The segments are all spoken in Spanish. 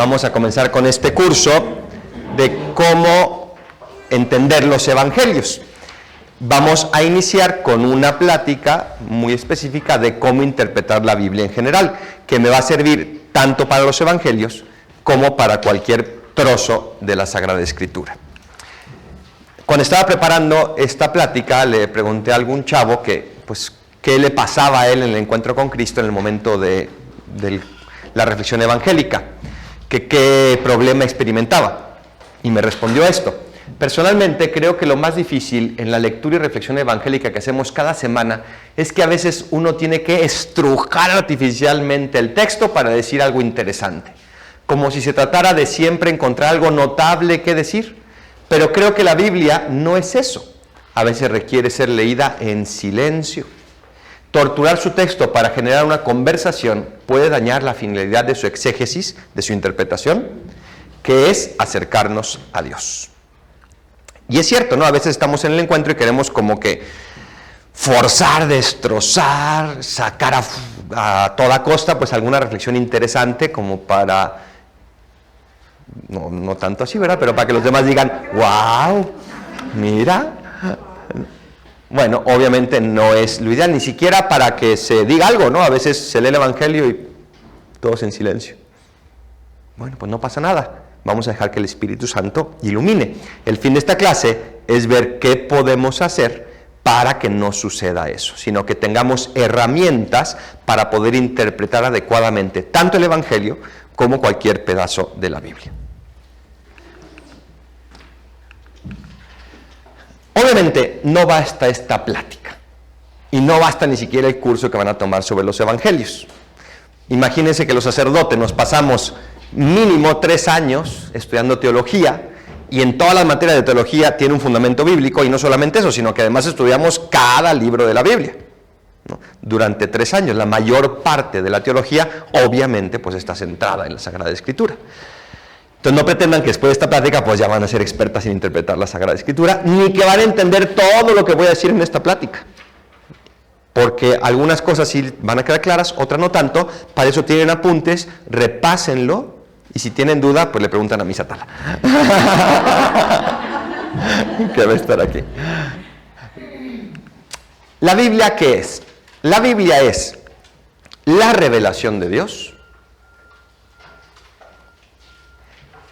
Vamos a comenzar con este curso de cómo entender los evangelios. Vamos a iniciar con una plática muy específica de cómo interpretar la Biblia en general, que me va a servir tanto para los evangelios como para cualquier trozo de la Sagrada Escritura. Cuando estaba preparando esta plática, le pregunté a algún chavo que, pues, qué le pasaba a él en el encuentro con Cristo en el momento de la reflexión evangélica, que qué problema experimentaba. Y me respondió esto: personalmente creo que lo más difícil en la lectura y reflexión evangélica que hacemos cada semana es que a veces uno tiene que estrujar artificialmente el texto para decir algo interesante, como si se tratara de siempre encontrar algo notable que decir. Pero creo que la Biblia no es eso. A veces requiere ser leída en silencio. Torturar su texto para generar una conversación puede dañar la finalidad de su exégesis, de su interpretación, que es acercarnos a Dios. Y es cierto, ¿no? A veces estamos en el encuentro y queremos como que forzar, destrozar, sacar a toda costa pues alguna reflexión interesante como para, no tanto así, ¿verdad? Pero para que los demás digan, ¡wow! Mira. Bueno, obviamente no es lo ideal, ni siquiera para que se diga algo, ¿no? A veces se lee el Evangelio y todos en silencio. Bueno, pues no pasa nada. Vamos a dejar que el Espíritu Santo ilumine. El fin de esta clase es ver qué podemos hacer para que no suceda eso, sino que tengamos herramientas para poder interpretar adecuadamente tanto el Evangelio como cualquier pedazo de la Biblia. Obviamente no basta esta plática y no basta ni siquiera el curso que van a tomar sobre los evangelios. Imagínense que los sacerdotes nos pasamos mínimo 3 años estudiando teología y en todas las materias de teología tiene un fundamento bíblico, y no solamente eso, sino que además estudiamos cada libro de la Biblia, ¿no? Durante 3 años. La mayor parte de la teología obviamente pues está centrada en la Sagrada Escritura. Entonces no pretendan que después de esta plática pues ya van a ser expertas en interpretar la Sagrada Escritura, ni que van a entender todo lo que voy a decir en esta plática. Porque algunas cosas sí van a quedar claras, otras no tanto. Para eso tienen apuntes, repásenlo, y si tienen duda, pues le preguntan a Misa Tala. Que va a estar aquí. ¿La Biblia qué es? La Biblia es la revelación de Dios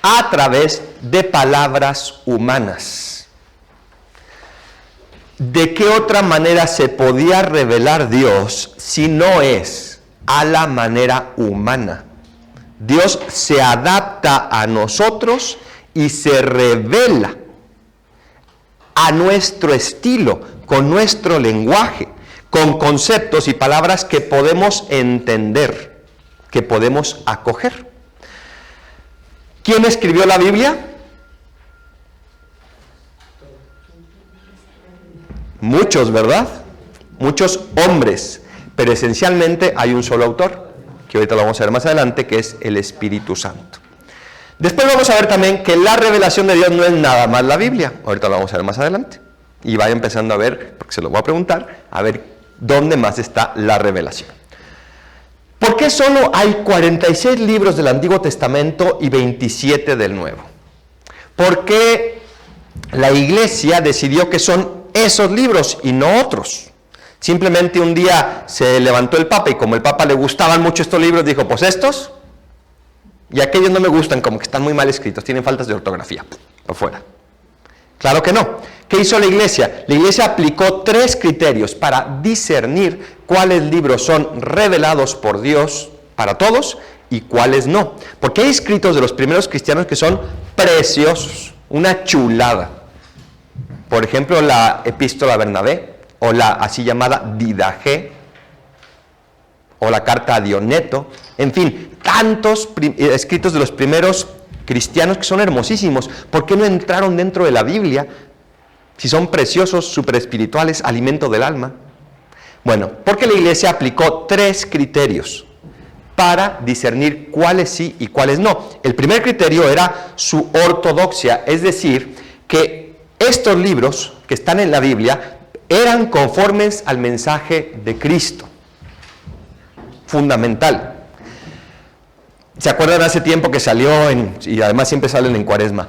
a través de palabras humanas. ¿De qué otra manera se podía revelar Dios si no es a la manera humana? Dios se adapta a nosotros y se revela a nuestro estilo, con nuestro lenguaje, con conceptos y palabras que podemos entender, que podemos acoger. ¿Quién escribió la Biblia? Muchos, ¿verdad? Muchos hombres, pero esencialmente hay un solo autor, que ahorita lo vamos a ver más adelante, que es el Espíritu Santo. Después vamos a ver también que la revelación de Dios no es nada más la Biblia, ahorita lo vamos a ver más adelante. Y vaya empezando a ver, porque se lo voy a preguntar, a ver dónde más está la revelación. ¿Por qué solo hay 46 libros del Antiguo Testamento y 27 del Nuevo? ¿Por qué la Iglesia decidió que son esos libros y no otros? Simplemente un día se levantó el Papa y como al Papa le gustaban mucho estos libros, dijo, pues estos y aquellos no me gustan, como que están muy mal escritos, tienen faltas de ortografía, por fuera. Claro que no. ¿Qué hizo la Iglesia? La Iglesia aplicó 3 criterios para discernir cuáles libros son revelados por Dios para todos y cuáles no. Porque hay escritos de los primeros cristianos que son preciosos, una chulada. Por ejemplo, la Epístola a Bernabé, o la así llamada Didache, o la carta a Dioneto. En fin, tantos escritos de los primeros cristianos que son hermosísimos. ¿Por qué no entraron dentro de la Biblia? Si son preciosos, super espirituales, alimento del alma. Bueno, porque la Iglesia aplicó 3 criterios para discernir cuáles sí y cuáles no. El primer criterio era su ortodoxia, es decir, que estos libros que están en la Biblia eran conformes al mensaje de Cristo. Fundamental. ¿Se acuerdan hace tiempo que salió y además siempre salen en Cuaresma?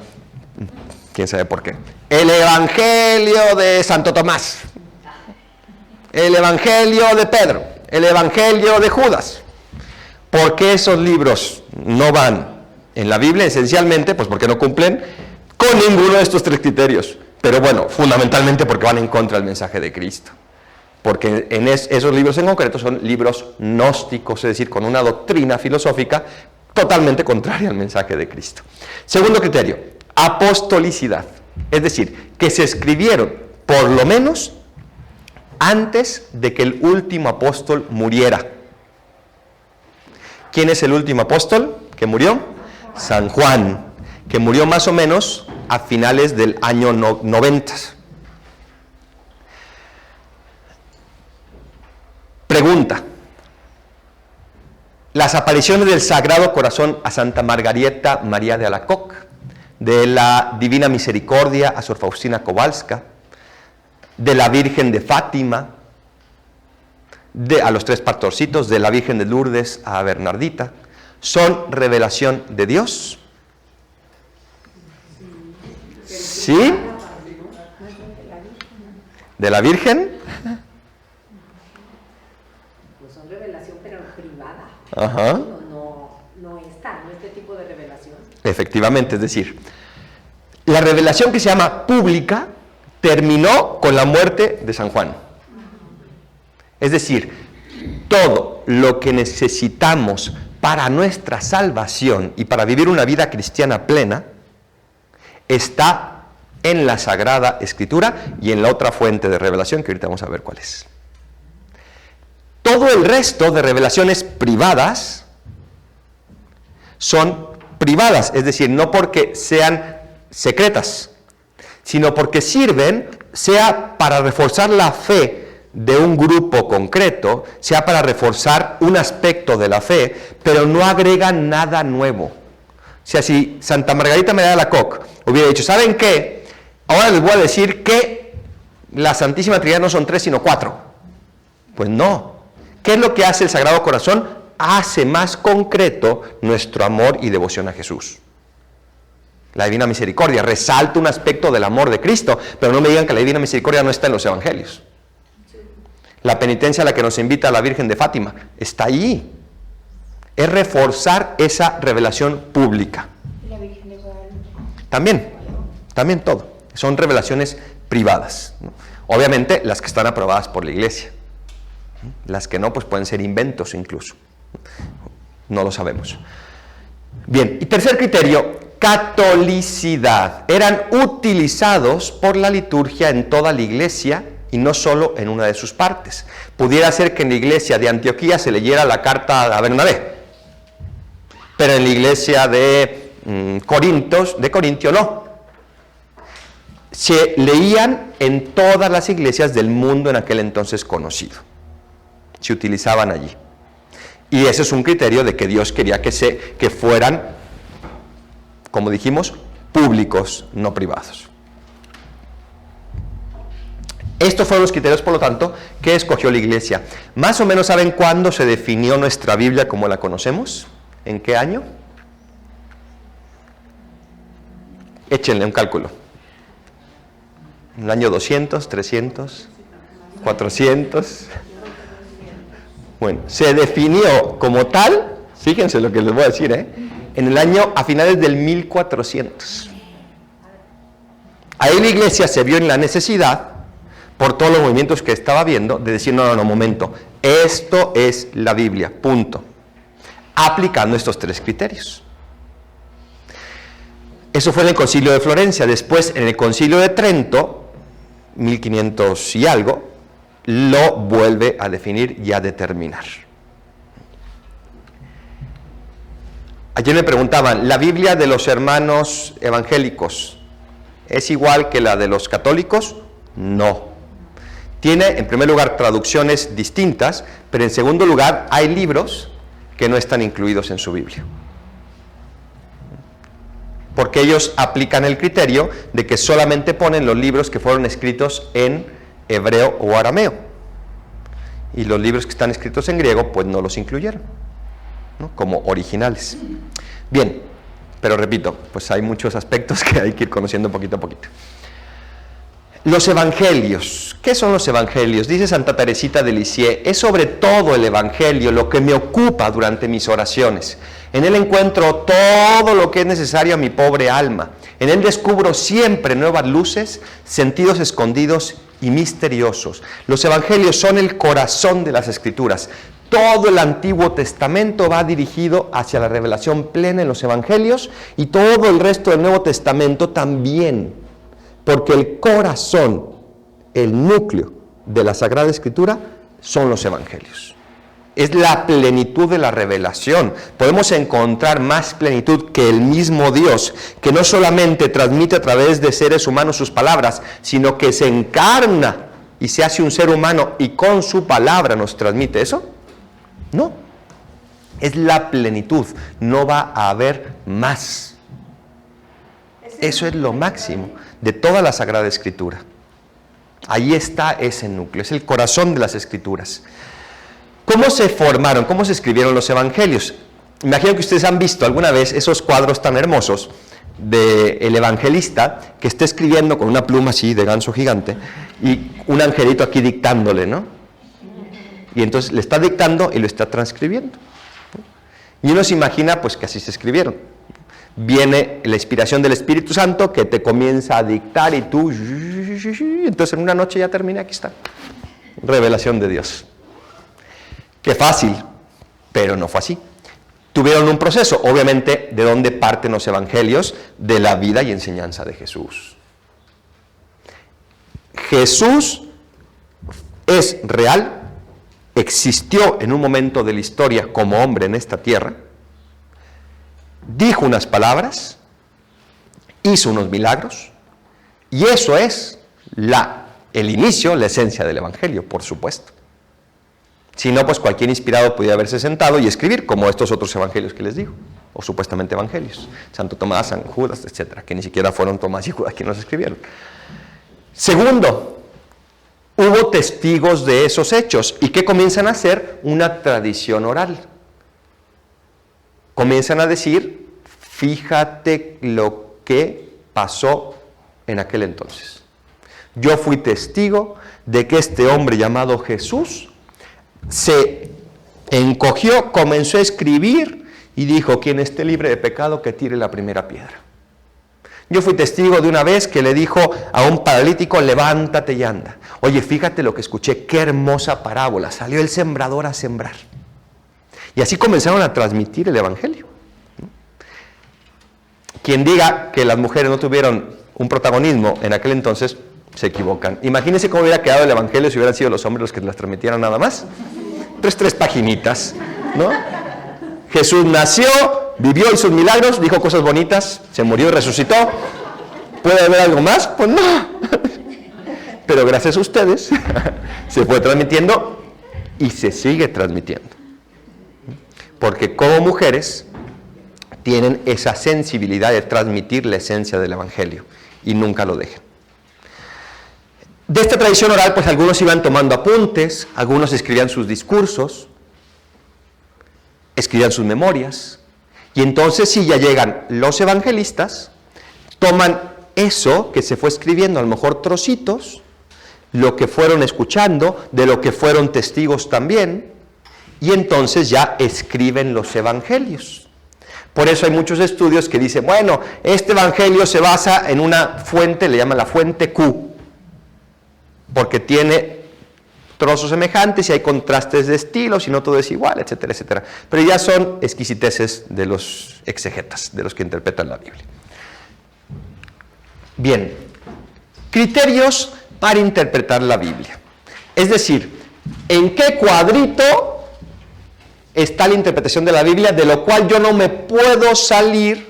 ¿Quién sabe por qué? El Evangelio de Santo Tomás, el Evangelio de Pedro, el Evangelio de Judas. ¿Por qué esos libros no van en la Biblia? Esencialmente, pues porque no cumplen con ninguno de estos tres criterios. Pero bueno, fundamentalmente porque van en contra del mensaje de Cristo. Porque esos libros en concreto son libros gnósticos, es decir, con una doctrina filosófica totalmente contraria al mensaje de Cristo. Segundo criterio, apostolicidad. Es decir, que se escribieron por lo menos antes de que el último apóstol muriera. ¿Quién es el último apóstol que murió? San Juan, que murió más o menos a finales del año 90. Pregunta: las apariciones del Sagrado Corazón a Santa Margarita María de Alacoque, de la Divina Misericordia a Sor Faustina Kowalska, de la Virgen de Fátima, a los tres pastorcitos, de la Virgen de Lourdes a Bernardita, ¿son revelación de Dios? ¿Sí? ¿De la Virgen? Pues son revelación, pero privada. Ajá. No este tipo de revelación. Efectivamente, es decir, la revelación que se llama pública terminó con la muerte de San Juan. Es decir, todo lo que necesitamos para nuestra salvación y para vivir una vida cristiana plena está en la Sagrada Escritura y en la otra fuente de revelación que ahorita vamos a ver cuál es. Todo el resto de revelaciones privadas son privadas, es decir, no porque sean secretas, sino porque sirven, sea para reforzar la fe de un grupo concreto, sea para reforzar un aspecto de la fe, pero no agregan nada nuevo. O sea, si Santa Margarita María de Alacoque hubiera dicho, ¿saben qué? Ahora les voy a decir que la Santísima Trinidad no son 3, sino 4. Pues no. ¿Qué es lo que hace el Sagrado Corazón? Hace más concreto nuestro amor y devoción a Jesús. La Divina Misericordia resalta un aspecto del amor de Cristo, pero no me digan que la Divina Misericordia no está en los Evangelios. La penitencia a la que nos invita la Virgen de Fátima está ahí. Es reforzar esa revelación pública. ¿Y la Virgen de Guadalupe? También todo. Son revelaciones privadas, ¿no? Obviamente las que están aprobadas por la Iglesia. Las que no, pues pueden ser inventos incluso. No lo sabemos. Bien, y tercer criterio, catolicidad. Eran utilizados por la liturgia en toda la Iglesia y no solo en una de sus partes. Pudiera ser que en la Iglesia de Antioquía se leyera la carta a Bernabé, pero en la Iglesia de Corintio no. Se leían en todas las iglesias del mundo en aquel entonces conocido. Se utilizaban allí. Y ese es un criterio de que Dios quería que fueran, como dijimos, públicos, no privados. Estos fueron los criterios, por lo tanto, que escogió la Iglesia. ¿Más o menos saben cuándo se definió nuestra Biblia como la conocemos? ¿En qué año? Échenle un cálculo. ¿En el año 200, 300, 400? Bueno, se definió como tal, fíjense lo que les voy a decir, en el año a finales del 1400. Ahí la Iglesia se vio en la necesidad, por todos los movimientos que estaba viendo, de decir, no, momento, esto es la Biblia, punto. Aplicando estos tres criterios. Eso fue en el Concilio de Florencia. Después, en el Concilio de Trento, 1500 y algo, lo vuelve a definir y a determinar. Ayer me preguntaban, ¿la Biblia de los hermanos evangélicos es igual que la de los católicos? No. Tiene, en primer lugar, traducciones distintas, pero en segundo lugar, hay libros que no están incluidos en su Biblia. Porque ellos aplican el criterio de que solamente ponen los libros que fueron escritos en hebreo o arameo. Y los libros que están escritos en griego, pues no los incluyeron. ¿no? Como originales. Bien, pero repito, pues hay muchos aspectos que hay que ir conociendo poquito a poquito. Los evangelios. ¿Qué son los evangelios? Dice Santa Teresita de Lisieux, es sobre todo el evangelio lo que me ocupa durante mis oraciones. En él encuentro todo lo que es necesario a mi pobre alma. En él descubro siempre nuevas luces, sentidos escondidos y misteriosos. Los evangelios son el corazón de las Escrituras. Todo el Antiguo Testamento va dirigido hacia la revelación plena en los evangelios y todo el resto del Nuevo Testamento también, porque el corazón, el núcleo de la Sagrada Escritura son los evangelios. Es la plenitud de la revelación. Podemos encontrar más plenitud que el mismo Dios, que no solamente transmite a través de seres humanos sus palabras, sino que se encarna y se hace un ser humano y con su palabra nos transmite eso. No, es la plenitud, no va a haber más. Eso es lo máximo de toda la Sagrada Escritura. Ahí está ese núcleo, es el corazón de las Escrituras. ¿Cómo se formaron? ¿Cómo se escribieron los evangelios? Imagino que ustedes han visto alguna vez esos cuadros tan hermosos del evangelista que está escribiendo con una pluma así de ganso gigante y un angelito aquí dictándole, ¿no? Y entonces le está dictando y lo está transcribiendo. Y uno se imagina pues que así se escribieron. Viene la inspiración del Espíritu Santo que te comienza a dictar y tú, entonces en una noche ya termina, aquí está. Revelación de Dios. Qué fácil, pero no fue así. Tuvieron un proceso, obviamente, ¿de dónde parten los evangelios? De la vida y enseñanza de Jesús. Jesús es real, existió en un momento de la historia como hombre en esta tierra, dijo unas palabras, hizo unos milagros, y eso es el inicio, la esencia del evangelio, por supuesto. Si no, pues cualquier inspirado podía haberse sentado y escribir, como estos otros evangelios que les digo, o supuestamente evangelios, Santo Tomás, San Judas, etcétera, que ni siquiera fueron Tomás y Judas quienes los escribieron. Segundo, hubo testigos de esos hechos, ¿y qué comienzan a hacer? Una tradición oral. Comienzan a decir, fíjate lo que pasó en aquel entonces. Yo fui testigo de que este hombre llamado Jesús se encogió, comenzó a escribir y dijo, quien esté libre de pecado que tire la primera piedra. Yo fui testigo de una vez que le dijo a un paralítico, levántate y anda. Oye, fíjate lo que escuché, qué hermosa parábola, salió el sembrador a sembrar. Y así comenzaron a transmitir el evangelio. Quien diga que las mujeres no tuvieron un protagonismo en aquel entonces, se equivocan. Imagínense cómo hubiera quedado el evangelio si hubieran sido los hombres los que las transmitieran nada más. Tres paginitas, ¿no? Jesús nació, vivió sus milagros, dijo cosas bonitas, se murió y resucitó. ¿Puede haber algo más? Pues no. Pero gracias a ustedes se fue transmitiendo y se sigue transmitiendo. Porque como mujeres tienen esa sensibilidad de transmitir la esencia del evangelio y nunca lo dejan. De esta tradición oral, pues algunos iban tomando apuntes, algunos escribían sus discursos, escribían sus memorias, y entonces si ya llegan los evangelistas, toman eso que se fue escribiendo, a lo mejor trocitos, lo que fueron escuchando, de lo que fueron testigos también, y entonces ya escriben los evangelios. Por eso hay muchos estudios que dicen, bueno, este evangelio se basa en una fuente, le llaman la fuente Q, porque tiene trozos semejantes y hay contrastes de estilos y no todo es igual, etcétera, etcétera. Pero ya son exquisiteces de los exegetas, de los que interpretan la Biblia. Bien, criterios para interpretar la Biblia. Es decir, ¿en qué cuadrito está la interpretación de la Biblia, de lo cual yo no me puedo salir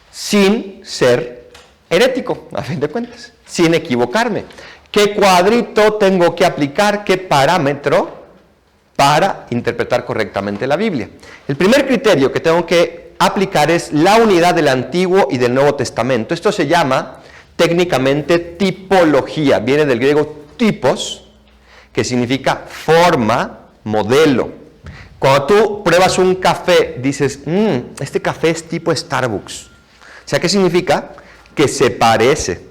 sin ser herético, a fin de cuentas, sin equivocarme? ¿Qué cuadrito tengo que aplicar? ¿Qué parámetro para interpretar correctamente la Biblia? El primer criterio que tengo que aplicar es la unidad del Antiguo y del Nuevo Testamento. Esto se llama técnicamente tipología, viene del griego typos, que significa forma, modelo. Cuando tú pruebas un café, dices, este café es tipo Starbucks. O sea, ¿qué significa? Que se parece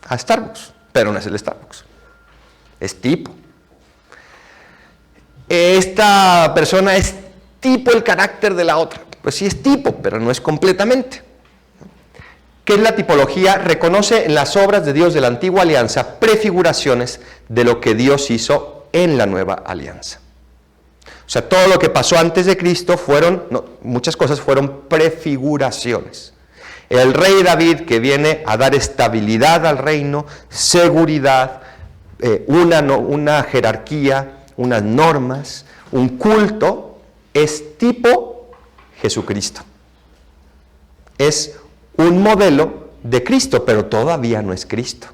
a Starbucks, pero no es el Starbucks. Es tipo. Esta persona es tipo el carácter de la otra. Pues sí es tipo, pero no es completamente. ¿Qué es la tipología? Reconoce en las obras de Dios de la antigua alianza prefiguraciones de lo que Dios hizo en la nueva alianza. O sea, todo lo que pasó antes de Cristo muchas cosas fueron prefiguraciones. El rey David, que viene a dar estabilidad al reino, seguridad, una jerarquía, unas normas, un culto, es tipo Jesucristo. Es un modelo de Cristo, pero todavía no es Cristo.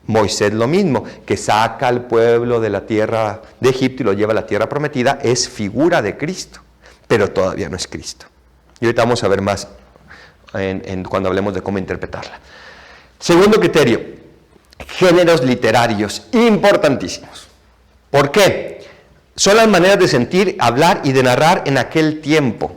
Moisés lo mismo, que saca al pueblo de la tierra de Egipto y lo lleva a la tierra prometida, es figura de Cristo, pero todavía no es Cristo. Y ahorita vamos a ver más cuando hablemos de cómo interpretarla. Segundo criterio, géneros literarios, importantísimos. ¿Por qué? Son las maneras de sentir, hablar y de narrar en aquel tiempo.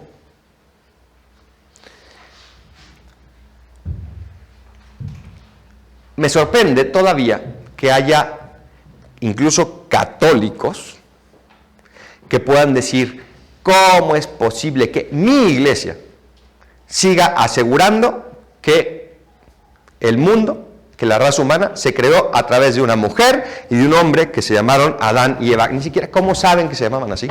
Me sorprende todavía que haya incluso católicos que puedan decir, ¿cómo es posible que mi iglesia siga asegurando que el mundo, que la raza humana se creó a través de una mujer y de un hombre que se llamaron Adán y Eva? Ni siquiera, ¿cómo saben que se llamaban así?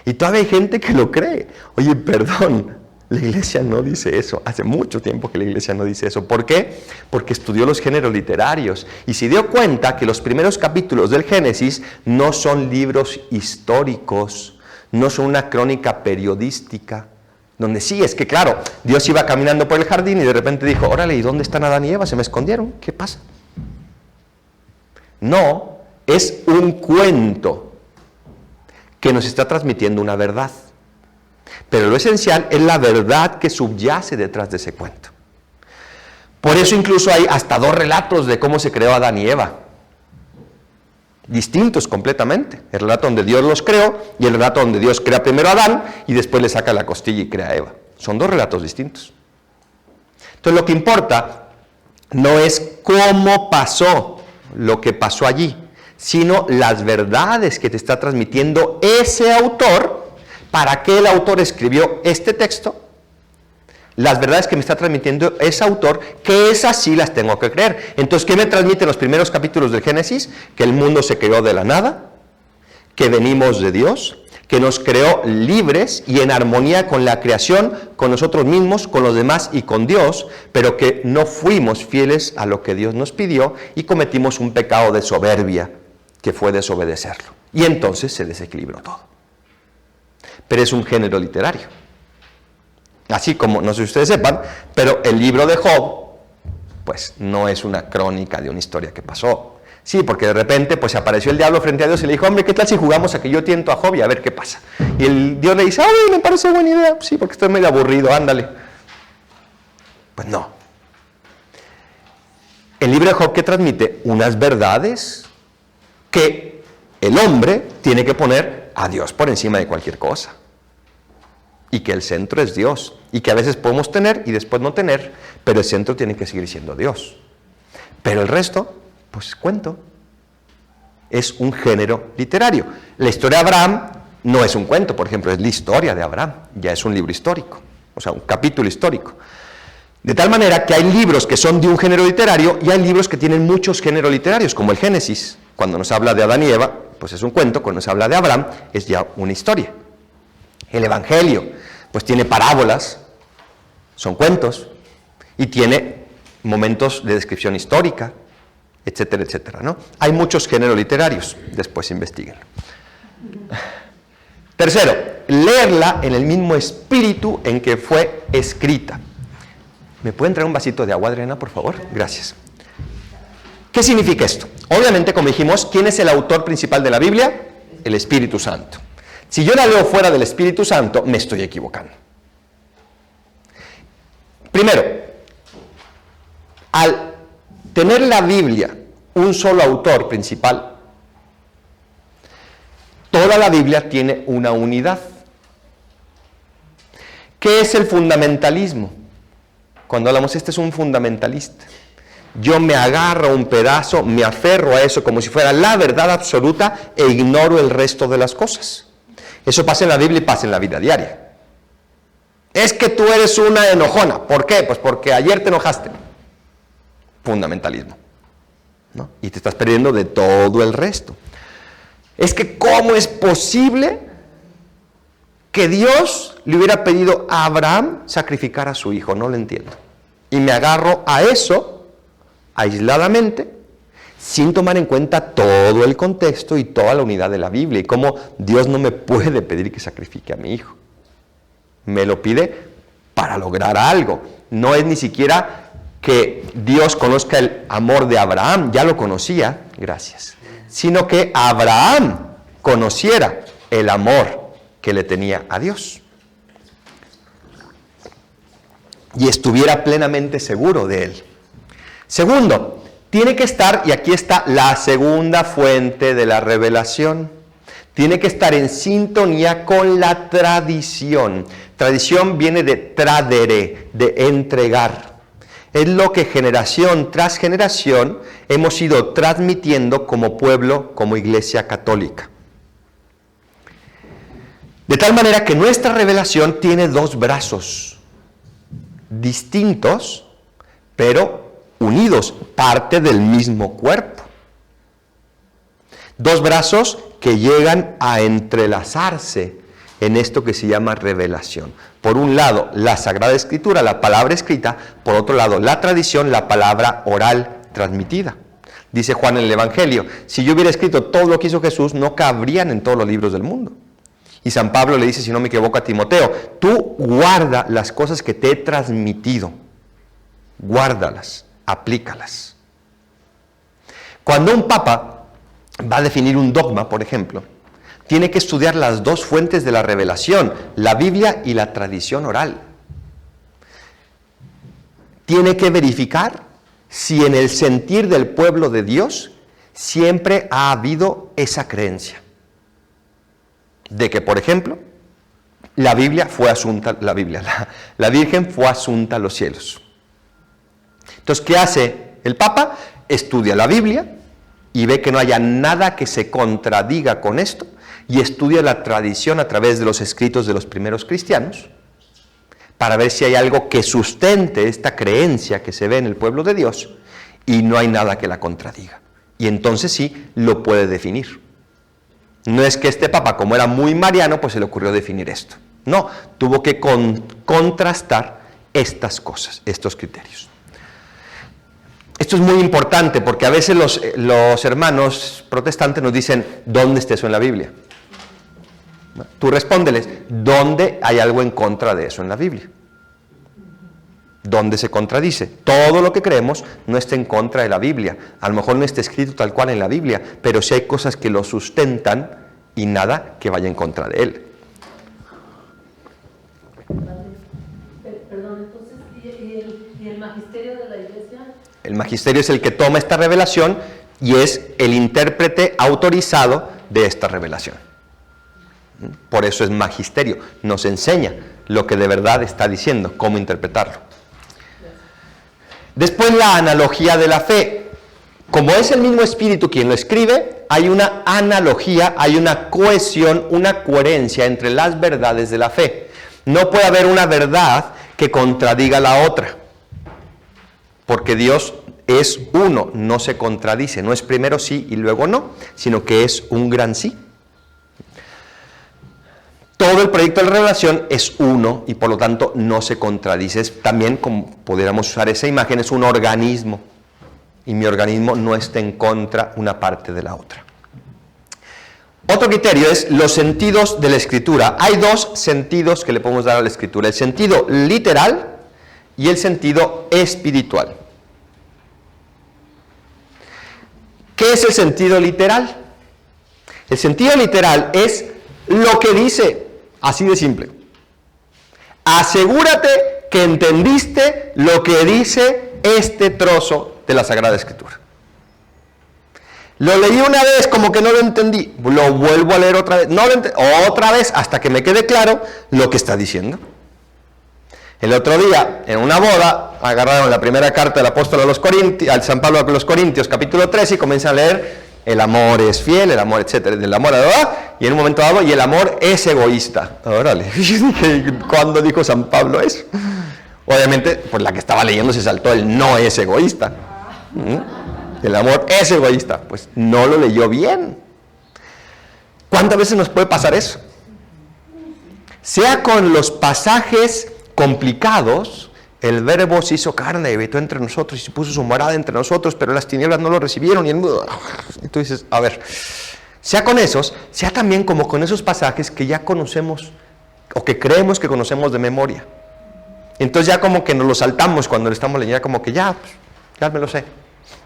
Y todavía hay gente que lo cree. Oye, perdón, la iglesia no dice eso. Hace mucho tiempo que la iglesia no dice eso. ¿Por qué? Porque estudió los géneros literarios y se dio cuenta que los primeros capítulos del Génesis no son libros históricos, no son una crónica periodística, donde sí, es que claro, Dios iba caminando por el jardín y de repente dijo, órale, ¿y dónde están Adán y Eva? Se me escondieron, ¿qué pasa? No, es un cuento que nos está transmitiendo una verdad. Pero lo esencial es la verdad que subyace detrás de ese cuento. Por eso incluso hay hasta 2 relatos de cómo se creó Adán y Eva. Distintos completamente. El relato donde Dios los creó y el relato donde Dios crea primero a Adán y después le saca la costilla y crea a Eva. Son 2 relatos distintos. Entonces lo que importa no es cómo pasó lo que pasó allí, sino las verdades que te está transmitiendo ese autor. ¿Para qué el autor escribió este texto? Las verdades que me está transmitiendo ese autor, que esas sí las tengo que creer. Entonces, ¿qué me transmiten los primeros capítulos del Génesis? Que el mundo se creó de la nada, que venimos de Dios, que nos creó libres y en armonía con la creación, con nosotros mismos, con los demás y con Dios, pero que no fuimos fieles a lo que Dios nos pidió y cometimos un pecado de soberbia, que fue desobedecerlo. Y entonces se desequilibró todo. Pero es un género literario. Así como, no sé si ustedes sepan, pero el libro de Job, pues no es una crónica de una historia que pasó. Sí, porque de repente pues apareció el diablo frente a Dios y le dijo, hombre, ¿qué tal si jugamos a que yo tiento a Job y a ver qué pasa? Y el Dios le dice, ay, me parece buena idea. Sí, porque estoy medio aburrido, ándale. Pues no. El libro de Job, ¿qué transmite? Unas verdades que el hombre tiene que poner a Dios por encima de cualquier cosa. Y que el centro es Dios. Y que a veces podemos tener y después no tener, pero el centro tiene que seguir siendo Dios. Pero el resto, pues cuento. Es un género literario. La historia de Abraham no es un cuento, por ejemplo, es la historia de Abraham. Ya es un libro histórico, o sea, un capítulo histórico. De tal manera que hay libros que son de un género literario y hay libros que tienen muchos géneros literarios, como el Génesis. Cuando nos habla de Adán y Eva, pues es un cuento. Cuando nos habla de Abraham, es ya una historia. El Evangelio, pues tiene parábolas, son cuentos, y tiene momentos de descripción histórica, etcétera, etcétera, ¿no? Hay muchos géneros literarios, después investiguen. Tercero, leerla en el mismo espíritu en que fue escrita. ¿Me pueden traer un vasito de agua, Adriana, por favor? Gracias. ¿Qué significa esto? Obviamente, como dijimos, ¿quién es el autor principal de la Biblia? El Espíritu Santo. Si yo la leo fuera del Espíritu Santo, me estoy equivocando. Primero, al tener la Biblia un solo autor principal, Toda la Biblia tiene una unidad. ¿Qué es el fundamentalismo? Cuando hablamos, este es un fundamentalista. Yo me agarro a un pedazo, me aferro a eso como si fuera la verdad absoluta e ignoro el resto de las cosas. Eso pasa en la Biblia y pasa en la vida diaria. Es que tú eres una enojona. ¿Por qué? Pues porque ayer te enojaste. Fundamentalismo, ¿no? Y te estás perdiendo de todo el resto. Es que ¿cómo es posible que Dios le hubiera pedido a Abraham sacrificar a su hijo? No lo entiendo. Y me agarro a eso aisladamente, sin tomar en cuenta todo el contexto y toda la unidad de la Biblia, y cómo Dios no me puede pedir que sacrifique a mi hijo. Me lo pide para lograr algo. No es ni siquiera que Dios conozca el amor de Abraham, ya lo conocía, gracias, sino que Abraham conociera el amor que le tenía a Dios y estuviera plenamente seguro de él. Segundo, tiene que estar, y aquí está la segunda fuente de la revelación, tiene que estar en sintonía con la tradición. Tradición viene de tradere, de entregar. Es lo que generación tras generación hemos ido transmitiendo como pueblo, como Iglesia Católica. De tal manera que nuestra revelación tiene dos brazos distintos, pero unidos, parte del mismo cuerpo. Dos brazos que llegan a entrelazarse en esto que se llama revelación. Por un lado, la Sagrada Escritura, la palabra escrita; por otro lado, la tradición, la palabra oral transmitida. Dice Juan en el Evangelio, si yo hubiera escrito todo lo que hizo Jesús, no cabrían en todos los libros del mundo. Y San Pablo le dice, si no me equivoco, a Timoteo, tú guarda las cosas que te he transmitido, guárdalas, aplícalas. Cuando un papa va a definir un dogma, por ejemplo, tiene que estudiar las dos fuentes de la revelación, la Biblia y la tradición oral. Tiene que verificar si en el sentir del pueblo de Dios siempre ha habido esa creencia de que, por ejemplo, la Virgen fue asunta a los cielos. Entonces, ¿qué hace el Papa? Estudia la Biblia y ve que no haya nada que se contradiga con esto, y estudia la tradición a través de los escritos de los primeros cristianos para ver si hay algo que sustente esta creencia que se ve en el pueblo de Dios, y no hay nada que la contradiga. Y entonces sí lo puede definir. No es que este Papa, como era muy mariano, pues se le ocurrió definir esto. No, tuvo que contrastar estas cosas, estos criterios. Esto es muy importante porque a veces los hermanos protestantes nos dicen, ¿dónde está eso en la Biblia? Tú respóndeles, ¿dónde hay algo en contra de eso en la Biblia? ¿Dónde se contradice? Todo lo que creemos no está en contra de la Biblia. A lo mejor no está escrito tal cual en la Biblia, pero sí hay cosas que lo sustentan y nada que vaya en contra de él. Perdón, entonces, ¿y el magisterio de la Iglesia? El magisterio es el que toma esta revelación y es el intérprete autorizado de esta revelación. Por eso es magisterio, nos enseña lo que de verdad está diciendo, cómo interpretarlo. Después, la analogía de la fe. Como es el mismo Espíritu quien lo escribe, hay una analogía, hay una cohesión, una coherencia entre las verdades de la fe. No puede haber una verdad que contradiga la otra, porque Dios es uno, no se contradice, no es primero sí y luego no, sino que es un gran sí. Todo el proyecto de revelación es uno y por lo tanto no se contradice. También, como pudiéramos usar esa imagen, es un organismo y mi organismo no está en contra una parte de la otra. Otro criterio es los sentidos de la Escritura. Hay dos sentidos que le podemos dar a la Escritura, el sentido literal y el sentido espiritual. ¿Qué es el sentido literal? El sentido literal es lo que dice. Así de simple. Asegúrate que entendiste lo que dice este trozo de la Sagrada Escritura. Lo leí una vez, como que no lo entendí. Lo vuelvo a leer otra vez. No lo otra vez, hasta que me quede claro lo que está diciendo. El otro día, en una boda, agarraron la primera carta del apóstol a los Corintios, al San Pablo a los Corintios, capítulo 13, y comienzan a leer: el amor es fiel, el amor, etcétera, del amor a la verdad, y en un momento dado, y el amor es egoísta. Órale, ¿cuándo dijo San Pablo eso? Obviamente, pues la que estaba leyendo se saltó el no es egoísta. El amor es egoísta. Pues no lo leyó bien. ¿Cuántas veces nos puede pasar eso? Sea con los pasajes complicados, el verbo se hizo carne y habitó entre nosotros y se puso su morada entre nosotros, pero las tinieblas no lo recibieron. Y tú dices, a ver, sea con esos, sea también como con esos pasajes que ya conocemos o que creemos que conocemos de memoria. Entonces ya como que nos lo saltamos cuando le estamos leyendo, como que ya me lo sé.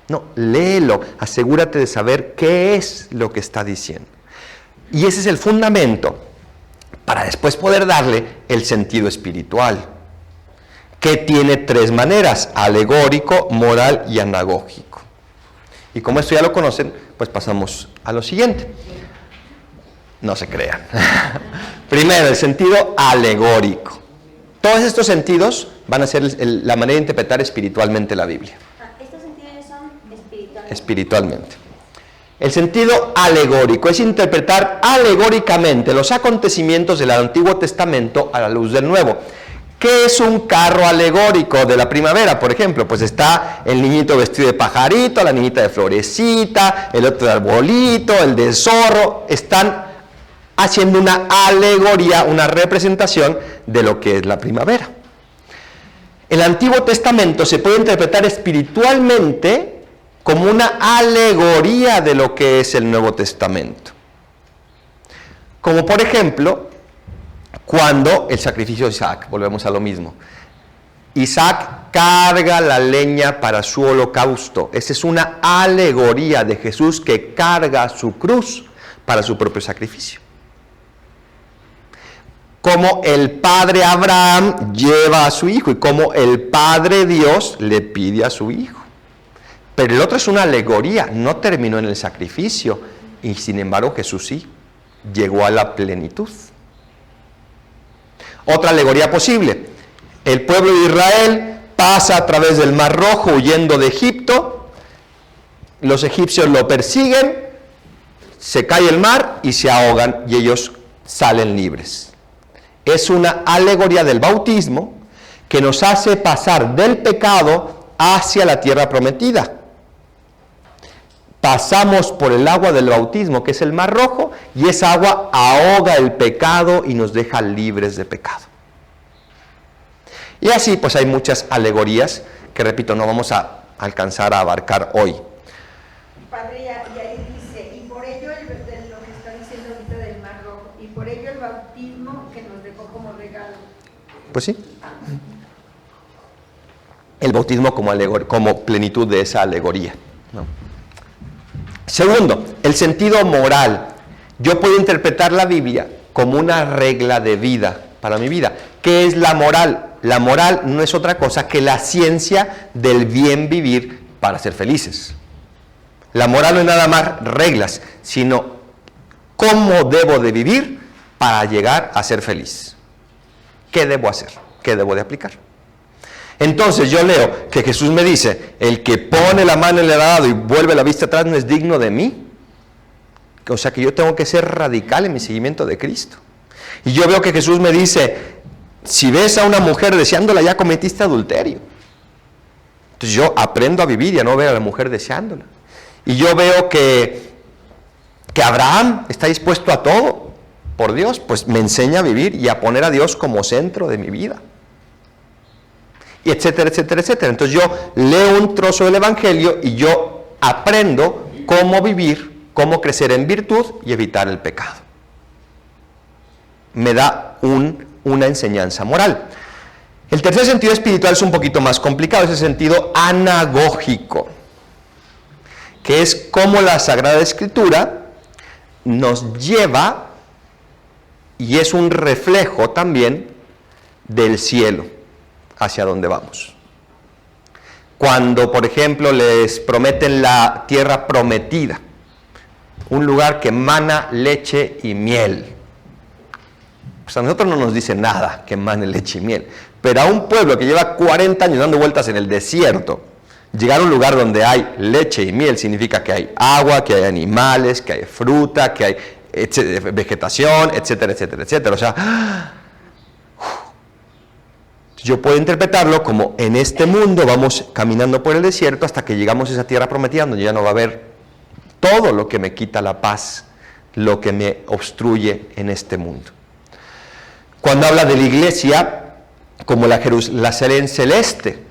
No, léelo, asegúrate de saber qué es lo que está diciendo. Y ese es el fundamento para después poder darle el sentido espiritual, que tiene tres maneras: alegórico, moral y anagógico. Y como esto ya lo conocen, pues pasamos a lo siguiente. No se crean. Primero, el sentido alegórico. Todos estos sentidos van a ser la manera de interpretar espiritualmente la Biblia. Estos sentidos son espirituales. Espiritualmente. El sentido alegórico es interpretar alegóricamente los acontecimientos del Antiguo Testamento a la luz del Nuevo. ¿Qué es un carro alegórico de la primavera, por ejemplo? Pues está el niñito vestido de pajarito, la niñita de florecita, el otro de arbolito, el de zorro. Están haciendo una alegoría, una representación de lo que es la primavera. El Antiguo Testamento se puede interpretar espiritualmente como una alegoría de lo que es el Nuevo Testamento. Como por ejemplo, cuando el sacrificio de Isaac, volvemos a lo mismo. Isaac carga la leña para su holocausto. Esa es una alegoría de Jesús que carga su cruz para su propio sacrificio. Como el padre Abraham lleva a su hijo y como el Padre Dios le pide a su hijo. Pero el otro es una alegoría, no terminó en el sacrificio y sin embargo Jesús sí, llegó a la plenitud. Otra alegoría posible: el pueblo de Israel pasa a través del Mar Rojo huyendo de Egipto, los egipcios lo persiguen, se cae el mar y se ahogan y ellos salen libres. Es una alegoría del bautismo que nos hace pasar del pecado hacia la tierra prometida. Pasamos por el agua del bautismo, que es el Mar Rojo, y esa agua ahoga el pecado y nos deja libres de pecado. Y así pues hay muchas alegorías que, repito, no vamos a alcanzar a abarcar hoy. Padre, y ahí dice, y por ello lo que está diciendo ahorita del Mar Rojo, y por ello el bautismo que nos dejó como regalo. Pues sí. El bautismo como plenitud de esa alegoría, ¿no? Segundo, el sentido moral. Yo puedo interpretar la Biblia como una regla de vida para mi vida. ¿Qué es la moral? La moral no es otra cosa que la ciencia del bien vivir para ser felices. La moral no es nada más reglas, sino cómo debo de vivir para llegar a ser feliz. ¿Qué debo hacer? ¿Qué debo de aplicar? Entonces yo leo que Jesús me dice: el que pone la mano en el arado y vuelve la vista atrás no es digno de mí. O sea que yo tengo que ser radical en mi seguimiento de Cristo. Y yo veo que Jesús me dice: si ves a una mujer deseándola, ya cometiste adulterio. Entonces yo aprendo a vivir y a no ver a la mujer deseándola. Y yo veo que Abraham está dispuesto a todo por Dios, pues me enseña a vivir y a poner a Dios como centro de mi vida. Y etcétera, etcétera, etcétera. Entonces yo leo un trozo del Evangelio y yo aprendo cómo vivir, cómo crecer en virtud y evitar el pecado. Me da una enseñanza moral. El tercer sentido espiritual es un poquito más complicado, es el sentido anagógico, que es cómo la Sagrada Escritura nos lleva y es un reflejo también del cielo hacia donde vamos. Cuando, por ejemplo, les prometen la tierra prometida, un lugar que emana leche y miel. Pues a nosotros no nos dice nada que emane leche y miel, pero a un pueblo que lleva 40 años dando vueltas en el desierto, llegar a un lugar donde hay leche y miel significa que hay agua, que hay animales, que hay fruta, que hay vegetación, etcétera, etcétera, etcétera. O sea, yo puedo interpretarlo como en este mundo vamos caminando por el desierto hasta que llegamos a esa tierra prometida donde ya no va a haber todo lo que me quita la paz, lo que me obstruye en este mundo. Cuando habla de la iglesia como la Jerusalén celeste,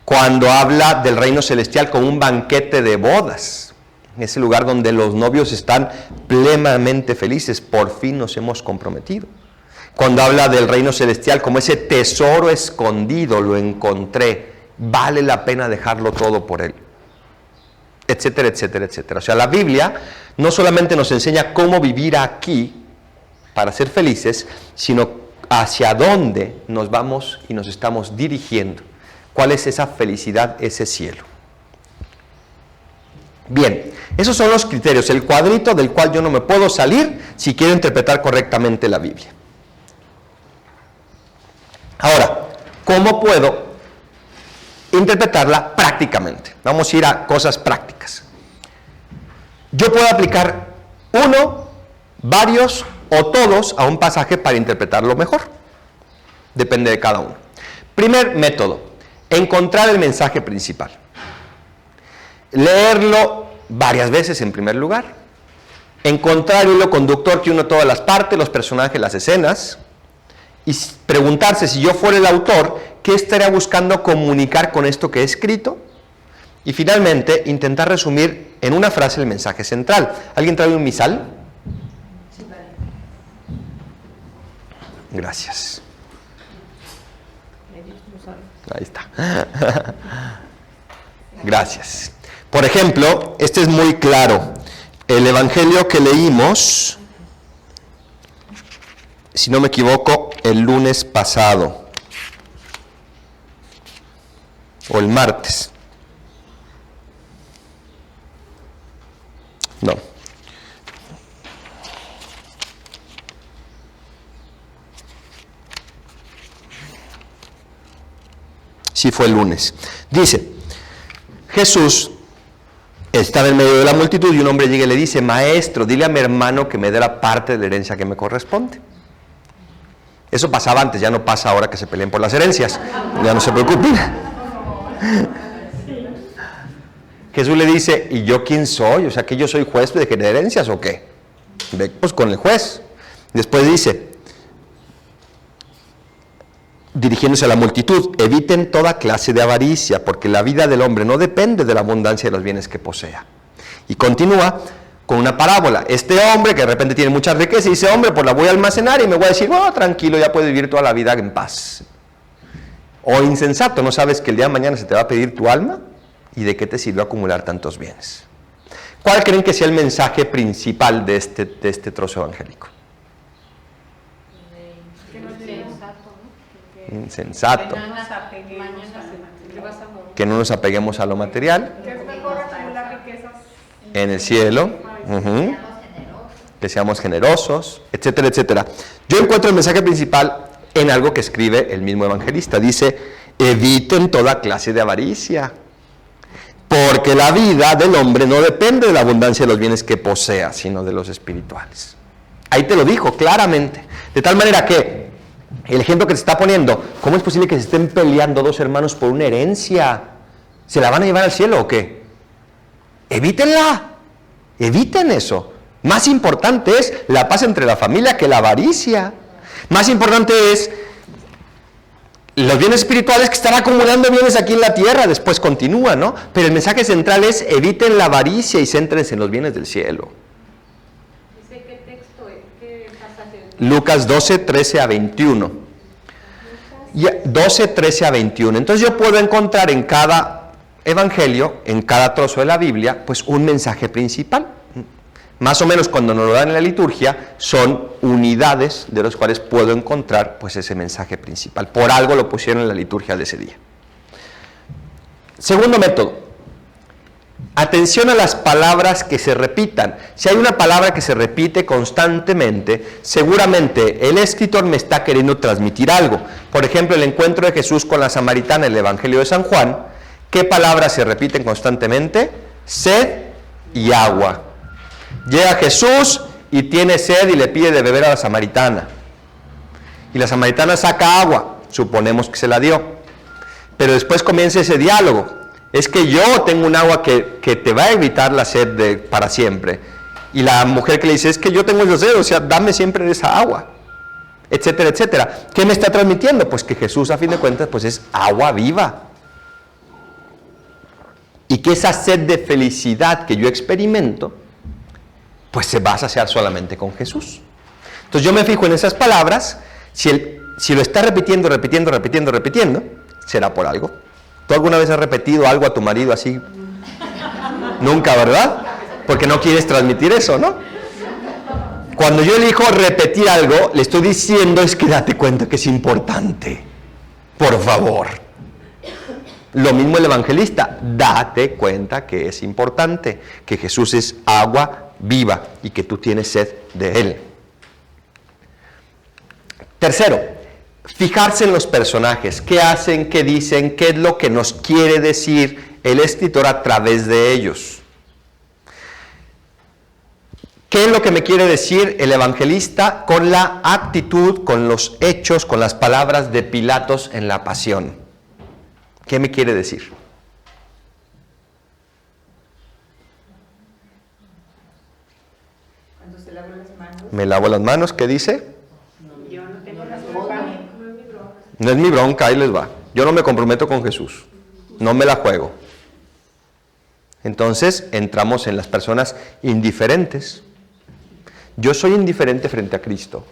cuando habla del reino celestial como un banquete de bodas, ese lugar donde los novios están plenamente felices, por fin nos hemos comprometido. Cuando habla del reino celestial como ese tesoro escondido, lo encontré, vale la pena dejarlo todo por él, etcétera, etcétera, etcétera. O sea, la Biblia no solamente nos enseña cómo vivir aquí para ser felices, sino hacia dónde nos vamos y nos estamos dirigiendo. ¿Cuál es esa felicidad, ese cielo? Bien, esos son los criterios, el cuadrito del cual yo no me puedo salir si quiero interpretar correctamente la Biblia. Ahora, ¿cómo puedo interpretarla prácticamente? Vamos a ir a cosas prácticas. Yo puedo aplicar uno, varios o todos a un pasaje para interpretarlo mejor. Depende de cada uno. Primer método, encontrar el mensaje principal. Leerlo varias veces en primer lugar. Encontrar el hilo conductor que une todas las partes, los personajes, las escenas. Y preguntarse, si yo fuera el autor, ¿qué estaría buscando comunicar con esto que he escrito? Y finalmente, intentar resumir en una frase el mensaje central. ¿Alguien trae un misal? Sí, vale. Gracias. Ahí está. Gracias. Por ejemplo, este es muy claro. El evangelio que leímos, si no me equivoco, el lunes pasado, o el martes. No. Sí, fue el lunes. Dice, Jesús estaba en medio de la multitud y un hombre llega y le dice, maestro, dile a mi hermano que me dé la parte de la herencia que me corresponde. Eso pasaba antes, ya no pasa ahora que se peleen por las herencias. Ya no se preocupen. Jesús le dice, ¿y yo quién soy? O sea, ¿que yo soy juez de herencias o qué? Ve pues con el juez. Después dice, dirigiéndose a la multitud, eviten toda clase de avaricia, porque la vida del hombre no depende de la abundancia de los bienes que posea. Y continúa con una parábola. Este hombre que de repente tiene mucha riqueza, dice, hombre, pues la voy a almacenar y me voy a decir, oh, tranquilo, ya puedes vivir toda la vida en paz. O insensato, ¿no sabes que el día de mañana se te va a pedir tu alma? ¿Y de qué te sirve acumular tantos bienes? ¿Cuál creen que sea el mensaje principal de este trozo evangélico? Insensato. Que no nos apeguemos a lo material. Que es mejor acumular riquezas En el cielo. Que seamos generosos, etcétera, etcétera. Yo encuentro el mensaje principal en algo que escribe el mismo evangelista. Dice, eviten toda clase de avaricia, porque la vida del hombre no depende de la abundancia de los bienes que posea, sino de los espirituales. Ahí te lo dijo claramente. De tal manera que el ejemplo que se está poniendo, ¿cómo es posible que se estén peleando dos hermanos por una herencia? ¿Se la van a llevar al cielo o qué? Evítenla, eviten eso. Más importante es la paz entre la familia que la avaricia. Más importante es los bienes espirituales que están acumulando bienes aquí en la tierra. Después continúa, ¿no? Pero el mensaje central es eviten la avaricia y céntrense en los bienes del cielo. ¿Dice qué texto es? ¿Qué pasaje? Lucas 12, 13 a 21. 12, 13 a 21. Entonces yo puedo encontrar en cada evangelio, en cada trozo de la Biblia, pues un mensaje principal. Más o menos cuando nos lo dan en la liturgia, son unidades de los cuales puedo encontrar pues ese mensaje principal. Por algo lo pusieron en la liturgia de ese día. Segundo método. Atención a las palabras que se repitan. Si hay una palabra que se repite constantemente, seguramente el escritor me está queriendo transmitir algo. Por ejemplo, el encuentro de Jesús con la samaritana en el Evangelio de San Juan. ¿Qué palabras se repiten constantemente? Sed y agua. Llega Jesús y tiene sed y le pide de beber a la samaritana. Y la samaritana saca agua, suponemos que se la dio. Pero después comienza ese diálogo. Es que yo tengo un agua que te va a evitar la sed para siempre. Y la mujer que le dice, es que yo tengo esa sed, o sea, dame siempre de esa agua. Etcétera, etcétera. ¿Qué me está transmitiendo? Pues que Jesús, a fin de cuentas, pues es agua viva. Y que esa sed de felicidad que yo experimento, pues se va a saciar solamente con Jesús. Entonces yo me fijo en esas palabras. Si lo está repitiendo, será por algo. ¿Tú alguna vez has repetido algo a tu marido así? Nunca, ¿verdad? Porque no quieres transmitir eso, ¿no? Cuando yo elijo repetir algo, le estoy diciendo es que date cuenta que es importante. Por favor. Lo mismo el evangelista, date cuenta que es importante, que Jesús es agua viva y que tú tienes sed de Él. Tercero, fijarse en los personajes, qué hacen, qué dicen, qué es lo que nos quiere decir el escritor a través de ellos. ¿Qué es lo que me quiere decir el evangelista con la actitud, con los hechos, con las palabras de Pilatos en la pasión? ¿Qué me quiere decir? Cuando se lavó las manos. Me lavo las manos, ¿qué dice? Yo no tengo las manos. No es mi bronca, ahí les va. Yo no me comprometo con Jesús. No me la juego. Entonces entramos en las personas indiferentes. Yo soy indiferente frente a Cristo.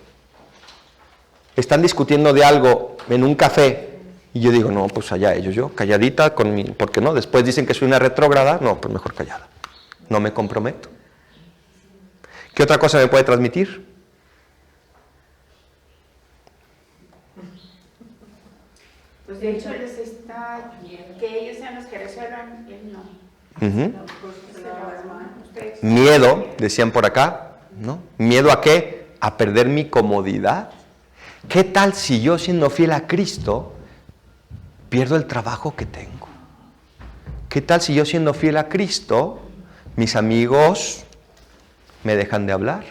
Están discutiendo de algo en un café y yo digo, no, pues allá ellos, yo calladita, ¿por qué no? Después dicen que soy una retrógrada, no, pues mejor callada. No me comprometo. ¿Qué otra cosa me puede transmitir? Pues de hecho les está que ellos sean los que resuelvan, él no. Miedo, decían por acá, ¿no? ¿Miedo a qué? A perder mi comodidad. ¿Qué tal si yo, siendo fiel a Cristo, pierdo el trabajo que tengo? ¿Qué tal si yo, siendo fiel a Cristo, mis amigos me dejan de hablar?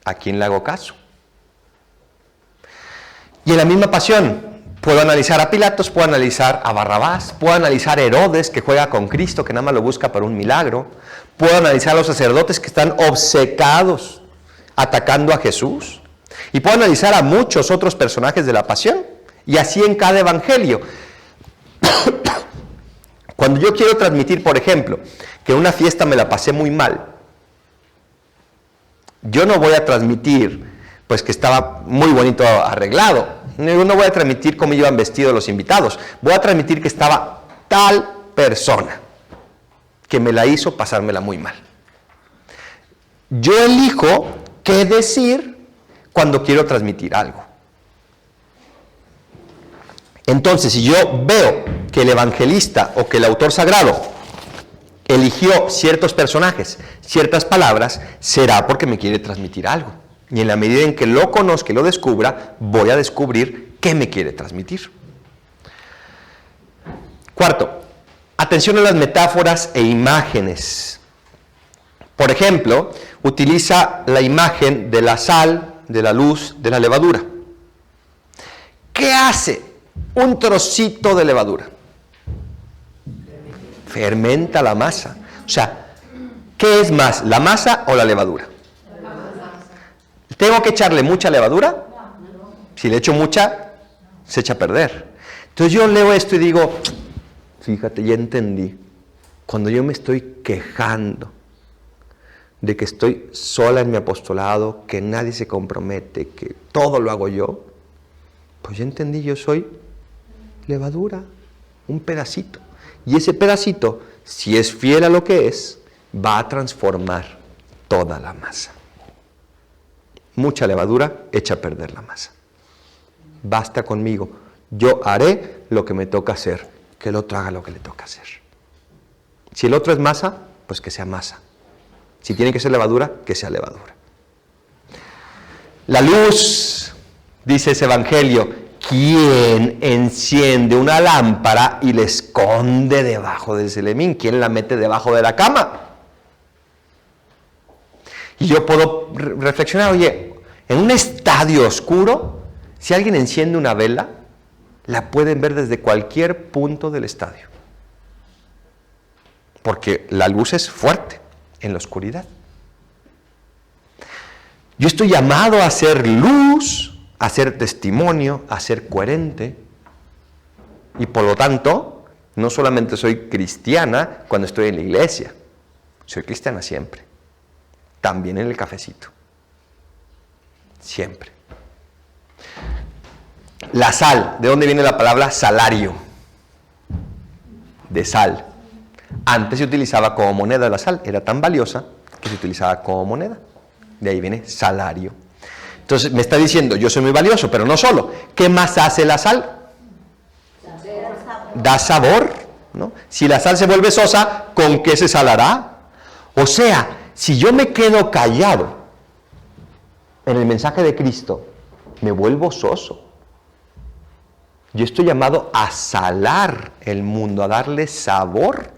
¿A quién le hago caso? Y en la misma pasión, puedo analizar a Pilatos, puedo analizar a Barrabás, puedo analizar a Herodes, que juega con Cristo, que nada más lo busca para un milagro. Puedo analizar a los sacerdotes que están obcecados, atacando a Jesús. Y puedo analizar a muchos otros personajes de la pasión. Y así en cada evangelio. Cuando yo quiero transmitir, por ejemplo, que en una fiesta me la pasé muy mal, yo no voy a transmitir pues que estaba muy bonito arreglado. Yo no voy a transmitir cómo iban vestidos los invitados. Voy a transmitir que estaba tal persona que me la hizo pasármela muy mal. Yo elijo qué decir cuando quiero transmitir algo. Entonces, si yo veo que el evangelista o que el autor sagrado eligió ciertos personajes, ciertas palabras, será porque me quiere transmitir algo. Y en la medida en que lo conozca y lo descubra, voy a descubrir qué me quiere transmitir. Cuarto, atención a las metáforas e imágenes. Por ejemplo, utiliza la imagen de la sal, de la luz, de la levadura. ¿Qué hace un trocito de levadura? Fermenta la masa. O sea, ¿qué es más, la masa o la levadura? ¿Tengo que echarle mucha levadura? Si le echo mucha, se echa a perder. Entonces yo leo esto y digo, fíjate, ya entendí. Cuando yo me estoy quejando de que estoy sola en mi apostolado, que nadie se compromete, que todo lo hago yo, pues ya entendí, yo soy levadura, un pedacito. Y ese pedacito, si es fiel a lo que es, va a transformar toda la masa. Mucha levadura echa a perder la masa. Basta conmigo. Yo haré lo que me toca hacer, que el otro haga lo que le toca hacer. Si el otro es masa, pues que sea masa. Si tiene que ser levadura, que sea levadura. La luz, dice ese evangelio, ¿quién enciende una lámpara y la esconde debajo del celemín? ¿Quién la mete debajo de la cama? Y yo puedo reflexionar, oye, en un estadio oscuro, si alguien enciende una vela, la pueden ver desde cualquier punto del estadio. Porque la luz es fuerte en la oscuridad. Yo estoy llamado a ser luz, a ser testimonio, a ser coherente. Y por lo tanto, no solamente soy cristiana cuando estoy en la iglesia, soy cristiana siempre. También en el cafecito. Siempre. La sal, ¿de dónde viene la palabra salario? De sal. Antes se utilizaba como moneda la sal, era tan valiosa que se utilizaba como moneda. De ahí viene salario. Entonces me está diciendo, yo soy muy valioso, pero no solo. ¿Qué más hace la sal? Da sabor, ¿no? Si la sal se vuelve sosa, ¿con qué se salará? O sea, si yo me quedo callado en el mensaje de Cristo, me vuelvo soso. Yo estoy llamado a salar el mundo, a darle sabor.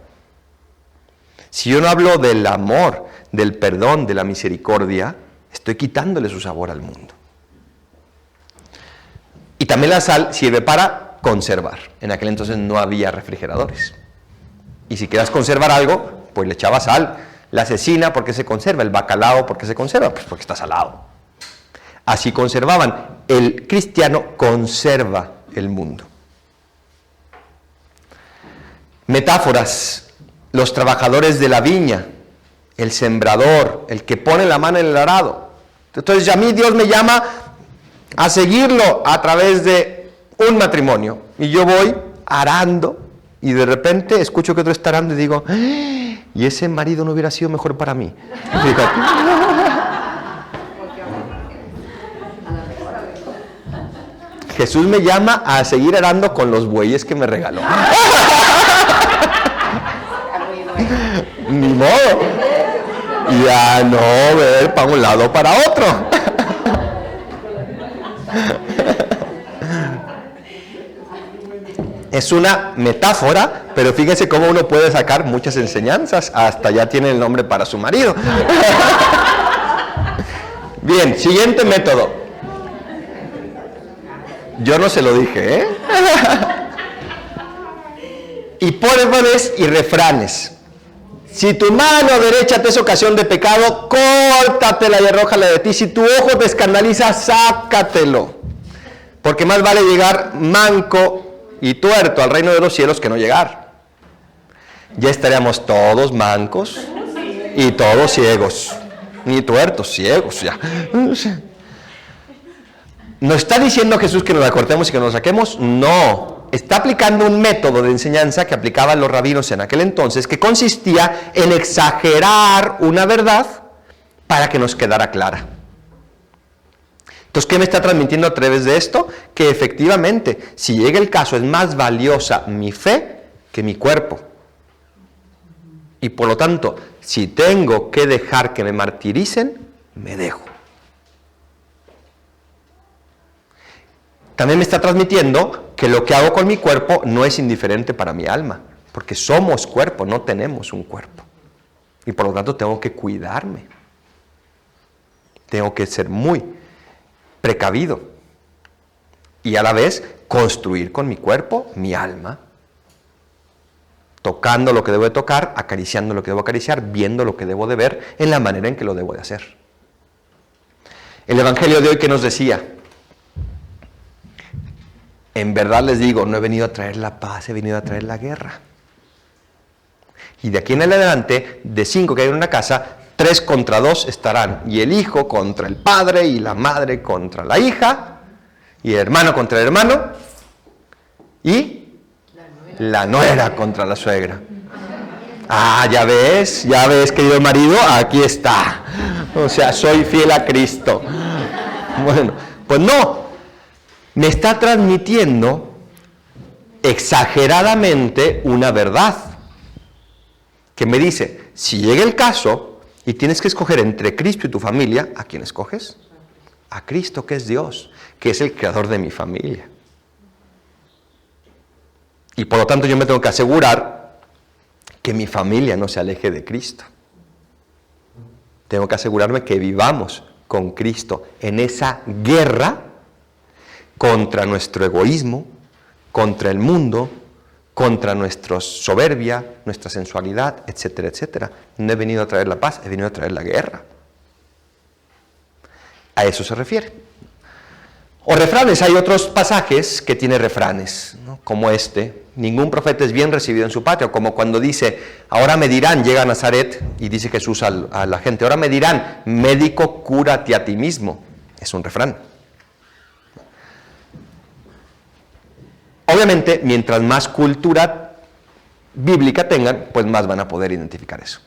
Si yo no hablo del amor, del perdón, de la misericordia, estoy quitándole su sabor al mundo. Y también la sal sirve para conservar. En aquel entonces no había refrigeradores. Y si quieras conservar algo, pues le echabas sal. La cecina, ¿por qué se conserva? El bacalao, ¿por qué se conserva? Pues porque está salado. Así conservaban. El cristiano conserva el mundo. Metáforas. Los trabajadores de la viña, el sembrador, el que pone la mano en el arado. Entonces a mí Dios me llama a seguirlo a través de un matrimonio. Y yo voy arando y de repente escucho que otro está arando y digo, ¿y ese marido no hubiera sido mejor para mí? Fíjate. Jesús me llama a seguir arando con los bueyes que me regaló. Ni modo. Ya no ver para un lado o para otro. Es una metáfora, pero fíjense cómo uno puede sacar muchas enseñanzas. Hasta ya tiene el nombre para su marido. Bien, siguiente método. Yo no se lo dije, ¿eh? Hipérboles y refranes. Si tu mano derecha te es ocasión de pecado, córtatela y arrójala de ti. Si tu ojo te escandaliza, sácatelo. Porque más vale llegar manco y tuerto al reino de los cielos que no llegar. Ya estaríamos todos mancos y todos ciegos. Ni tuertos, ciegos ya. ¿Nos está diciendo Jesús que nos la cortemos y que nos la saquemos? No. Está aplicando un método de enseñanza que aplicaban los rabinos en aquel entonces, que consistía en exagerar una verdad para que nos quedara clara. Entonces, ¿qué me está transmitiendo a través de esto? Que efectivamente, si llega el caso, es más valiosa mi fe que mi cuerpo. Y por lo tanto, si tengo que dejar que me martiricen, me dejo. También me está transmitiendo que lo que hago con mi cuerpo no es indiferente para mi alma, porque somos cuerpo, no tenemos un cuerpo. Y por lo tanto tengo que cuidarme. Tengo que ser muy precavido. Y a la vez construir con mi cuerpo mi alma. Tocando lo que debo de tocar, acariciando lo que debo acariciar, viendo lo que debo de ver, en la manera en que lo debo de hacer. El Evangelio de hoy, ¿qué nos decía? En verdad les digo, no he venido a traer la paz, he venido a traer la guerra. Y de aquí en adelante, de 5 que hay en una casa, 3 contra 2 estarán. Y el hijo contra el padre, y la madre contra la hija, y el hermano contra el hermano, y la nuera contra la suegra. Ah, ya ves, querido marido, aquí está. O sea, soy fiel a Cristo. Bueno, pues no. Me está transmitiendo exageradamente una verdad que me dice, si llega el caso y tienes que escoger entre Cristo y tu familia, ¿a quién escoges? A Cristo, que es Dios, que es el creador de mi familia. Y por lo tanto yo me tengo que asegurar que mi familia no se aleje de Cristo. Tengo que asegurarme que vivamos con Cristo en esa guerra contra nuestro egoísmo, contra el mundo, contra nuestra soberbia, nuestra sensualidad, etcétera, etcétera. No he venido a traer la paz, he venido a traer la guerra. A eso se refiere. O refranes, hay otros pasajes que tienen refranes, ¿no? Como este: ningún profeta es bien recibido en su patria, como cuando dice, ahora me dirán, llega a Nazaret, y dice Jesús a la gente, ahora me dirán, médico, cúrate a ti mismo. Es un refrán. Obviamente, mientras más cultura bíblica tengan, pues más van a poder identificar eso.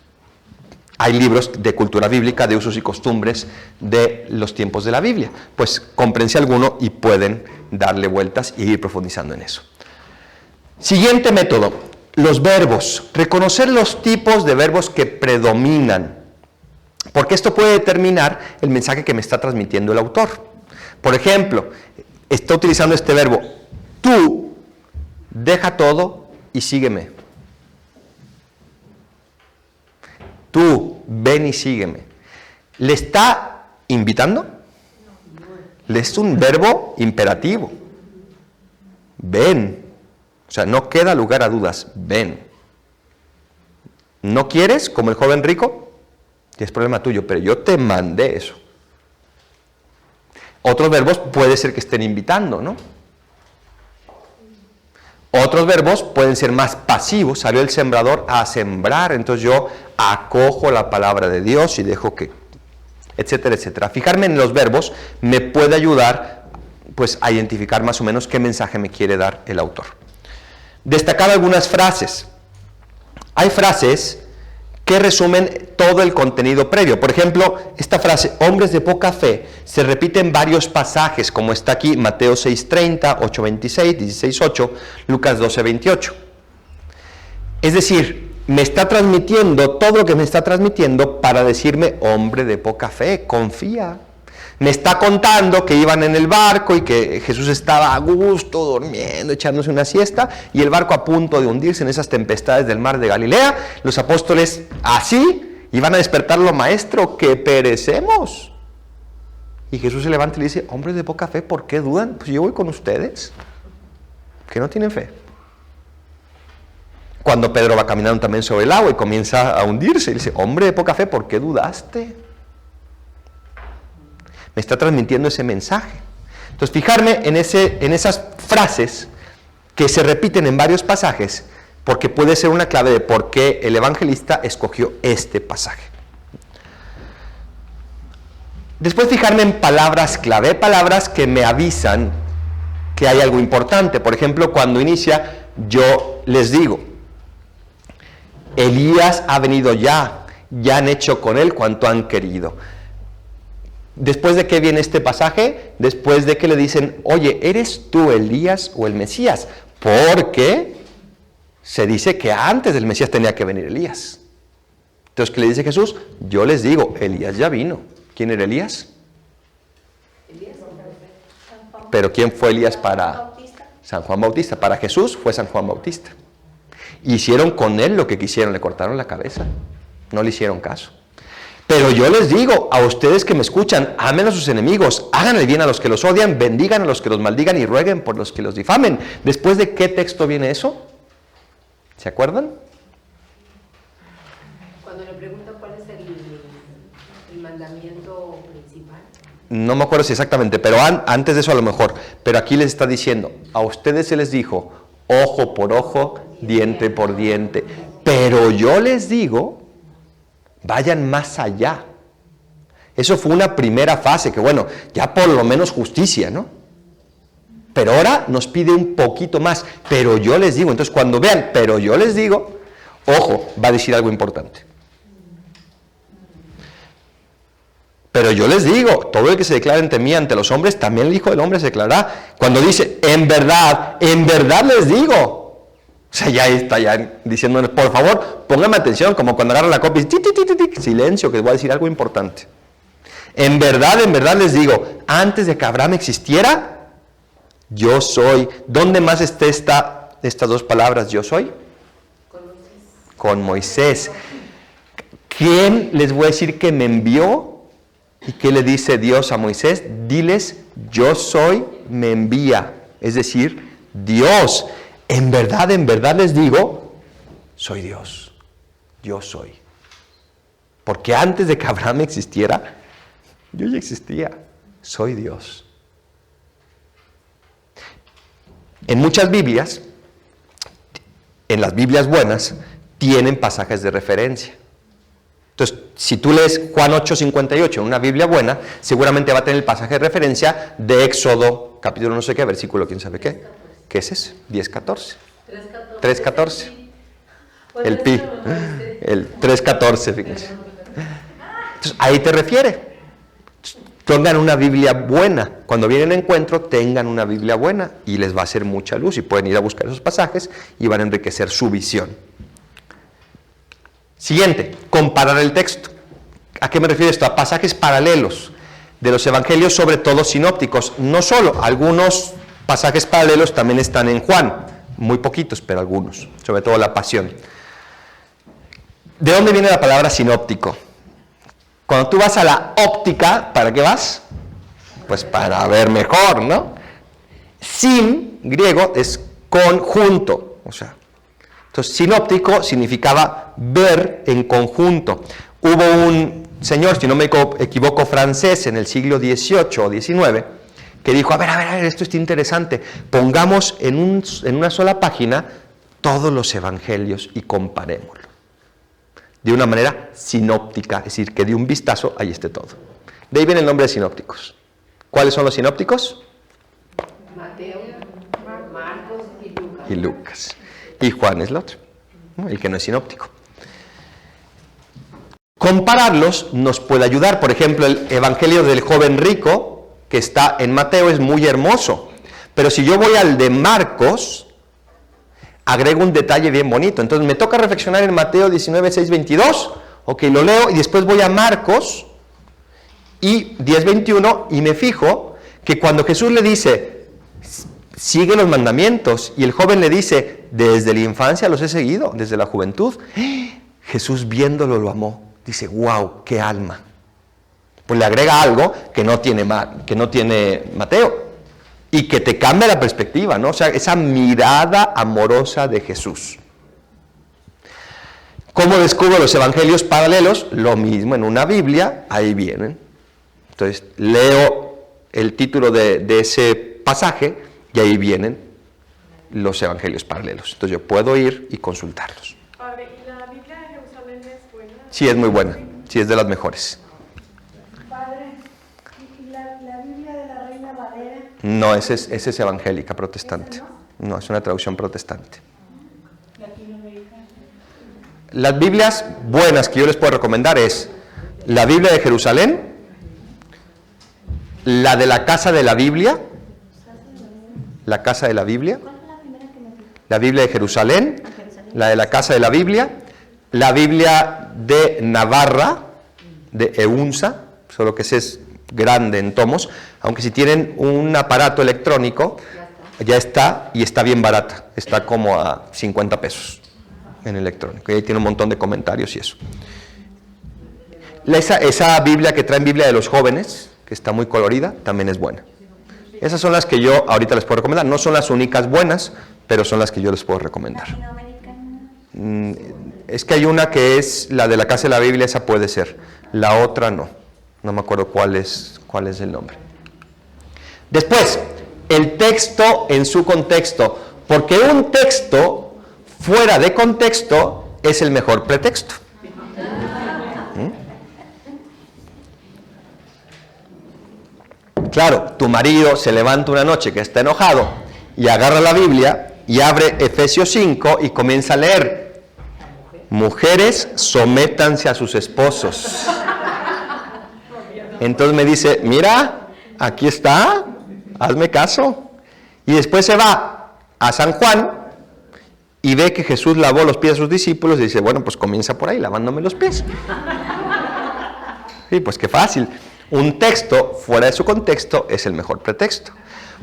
Hay libros de cultura bíblica, de usos y costumbres de los tiempos de la Biblia. Pues cómprense alguno y pueden darle vueltas y ir profundizando en eso. Siguiente método, los verbos. Reconocer los tipos de verbos que predominan, porque esto puede determinar el mensaje que me está transmitiendo el autor. Por ejemplo, está utilizando este verbo, tú, deja todo y sígueme. Tú, ven y sígueme. ¿Le está invitando? Es un verbo imperativo. Ven. O sea, no queda lugar a dudas. Ven. ¿No quieres, como el joven rico? Es problema tuyo, pero yo te mandé eso. Otros verbos puede ser que estén invitando, ¿no? Otros verbos pueden ser más pasivos. Salió el sembrador a sembrar, entonces yo acojo la palabra de Dios y dejo que, etcétera, etcétera. Fijarme en los verbos me puede ayudar, pues, a identificar más o menos qué mensaje me quiere dar el autor. Destacar algunas frases. Hay frases que resumen todo el contenido previo. Por ejemplo, esta frase, hombres de poca fe, se repite en varios pasajes, como está aquí, Mateo 6:30, 8:26, 16:8, Lucas 12:28. Es decir, me está transmitiendo todo lo que me está transmitiendo para decirme, hombre de poca fe, confía. Me está contando que iban en el barco y que Jesús estaba a gusto, durmiendo, echándose una siesta, y el barco a punto de hundirse en esas tempestades del mar de Galilea. Los apóstoles así iban a despertarlo, maestro, que perecemos. Y Jesús se levanta y le dice, hombres de poca fe, ¿por qué dudan? Pues yo voy con ustedes, que no tienen fe. Cuando Pedro va caminando también sobre el agua y comienza a hundirse, y dice, hombre de poca fe, ¿por qué dudaste? Me está transmitiendo ese mensaje. Entonces, fijarme en esas frases que se repiten en varios pasajes, porque puede ser una clave de por qué el evangelista escogió este pasaje. Después, fijarme en palabras clave, palabras que me avisan que hay algo importante. Por ejemplo, cuando inicia, yo les digo, Elías ha venido ya han hecho con él cuanto han querido. ¿Después de qué viene este pasaje? Después de que le dicen, oye, ¿eres tú Elías o el Mesías? Porque se dice que antes del Mesías tenía que venir Elías. Entonces, ¿qué le dice Jesús? Yo les digo, Elías ya vino. ¿Quién era Elías? Pero ¿quién fue Elías para San Juan Bautista? Para Jesús fue San Juan Bautista. Hicieron con él lo que quisieron, le cortaron la cabeza. No le hicieron caso. Pero yo les digo a ustedes que me escuchan, amen a sus enemigos, hagan el bien a los que los odian, bendigan a los que los maldigan y rueguen por los que los difamen. ¿Después de qué texto viene eso? ¿Se acuerdan? Cuando le pregunta cuál es el mandamiento principal. No me acuerdo si exactamente, pero antes de eso a lo mejor. Pero aquí les está diciendo, a ustedes se les dijo, ojo por ojo, diente por diente. Pero yo les digo, vayan más allá. Eso fue una primera fase, que bueno, ya por lo menos justicia, ¿no? Pero ahora nos pide un poquito más, pero yo les digo. Entonces cuando vean, pero yo les digo, ojo, va a decir algo importante. Pero yo les digo, todo el que se declara ante mí, ante los hombres, también el Hijo del Hombre se declarará. Cuando dice, en verdad les digo. O sea, ya está ya diciéndonos, por favor, pónganme atención, como cuando agarran la copa y dice, silencio, que les voy a decir algo importante. En verdad les digo, antes de que Abraham existiera, yo soy. ¿Dónde más está estas dos palabras, yo soy? Con Moisés. ¿Quién les voy a decir que me envió? ¿Y qué le dice Dios a Moisés? Diles, yo soy, me envía. Es decir, Dios. En verdad les digo, soy Dios. Yo soy. Porque antes de que Abraham existiera, yo ya existía. Soy Dios. En muchas Biblias, en las Biblias buenas, tienen pasajes de referencia. Entonces, si tú lees Juan 8:58 en una Biblia buena, seguramente va a tener el pasaje de referencia de Éxodo, capítulo no sé qué, versículo quién sabe qué. ¿Qué es ese? 10:14. 3:14. El pi. El 3:14, fíjense. Entonces, ahí te refiere. Tengan una Biblia buena. Cuando vienen a encuentro, tengan una Biblia buena y les va a hacer mucha luz y pueden ir a buscar esos pasajes y van a enriquecer su visión. Siguiente, comparar el texto. ¿A qué me refiero esto? A pasajes paralelos de los evangelios, sobre todo sinópticos. No solo, algunos pasajes paralelos también están en Juan, muy poquitos, pero algunos, sobre todo la pasión. ¿De dónde viene la palabra sinóptico? Cuando tú vas a la óptica, ¿para qué vas? Pues para ver mejor, ¿no? Sin, griego, es conjunto, o sea. Entonces, sinóptico significaba ver en conjunto. Hubo un señor, si no me equivoco, francés en el siglo XVIII o XIX, que dijo, a ver, esto está interesante, pongamos en una sola página todos los evangelios y comparémoslo. De una manera sinóptica, es decir, que de un vistazo ahí esté todo. De ahí viene el nombre de sinópticos. ¿Cuáles son los sinópticos? Mateo, Marcos y Lucas. Y Lucas. Y Juan es el otro, ¿no? El que no es sinóptico. Compararlos nos puede ayudar. Por ejemplo, el evangelio del joven rico, que está en Mateo, es muy hermoso. Pero si yo voy al de Marcos, agrego un detalle bien bonito. Entonces me toca reflexionar en Mateo 19, 6, 22. Ok, lo leo y después voy a Marcos y 10, 21 y me fijo que cuando Jesús le dice, sigue los mandamientos, y el joven le dice, desde la infancia los he seguido, desde la juventud. Jesús viéndolo lo amó. Dice, wow, qué alma. Pues le agrega algo que no tiene Mateo y que te cambia la perspectiva, ¿no? O sea, esa mirada amorosa de Jesús. ¿Cómo descubro los evangelios paralelos? Lo mismo en una Biblia, ahí vienen. Entonces, leo el título de ese pasaje y ahí vienen los evangelios paralelos. Entonces yo puedo ir y consultarlos. Padre, ¿y la Biblia de Jerusalén es buena? Sí, es muy buena. Sí, es de las mejores. Padre, ¿y la Biblia de la Reina Valera? No, esa es evangélica protestante. No, es una traducción protestante. Las Biblias buenas que yo les puedo recomendar es la Biblia de Jerusalén, la de la Casa de la Biblia, la Casa de la Biblia, la Biblia de Jerusalén, la de la Casa de la Biblia, la Biblia de Navarra, de Eunsa, solo que ese es grande en tomos, aunque si tienen un aparato electrónico, ya está, y está bien barata, está como a 50 pesos en electrónico, y ahí tiene un montón de comentarios y eso. Esa Biblia que traen Biblia de los jóvenes, que está muy colorida, también es buena. Esas son las que yo ahorita les puedo recomendar. No son las únicas buenas, pero son las que yo les puedo recomendar. Es que hay una que es la de la Casa de la Biblia, esa puede ser. La otra no. No me acuerdo cuál es el nombre. Después, el texto en su contexto. Porque un texto fuera de contexto es el mejor pretexto. Claro, tu marido se levanta una noche que está enojado y agarra la Biblia y abre Efesios 5 y comienza a leer: mujeres, sométanse a sus esposos Entonces me dice, mira, aquí está, hazme caso. Y después se va a San Juan y ve que Jesús lavó los pies a sus discípulos y dice, bueno, pues comienza por ahí, lavándome los pies. Sí, pues qué fácil. Un texto fuera de su contexto es el mejor pretexto.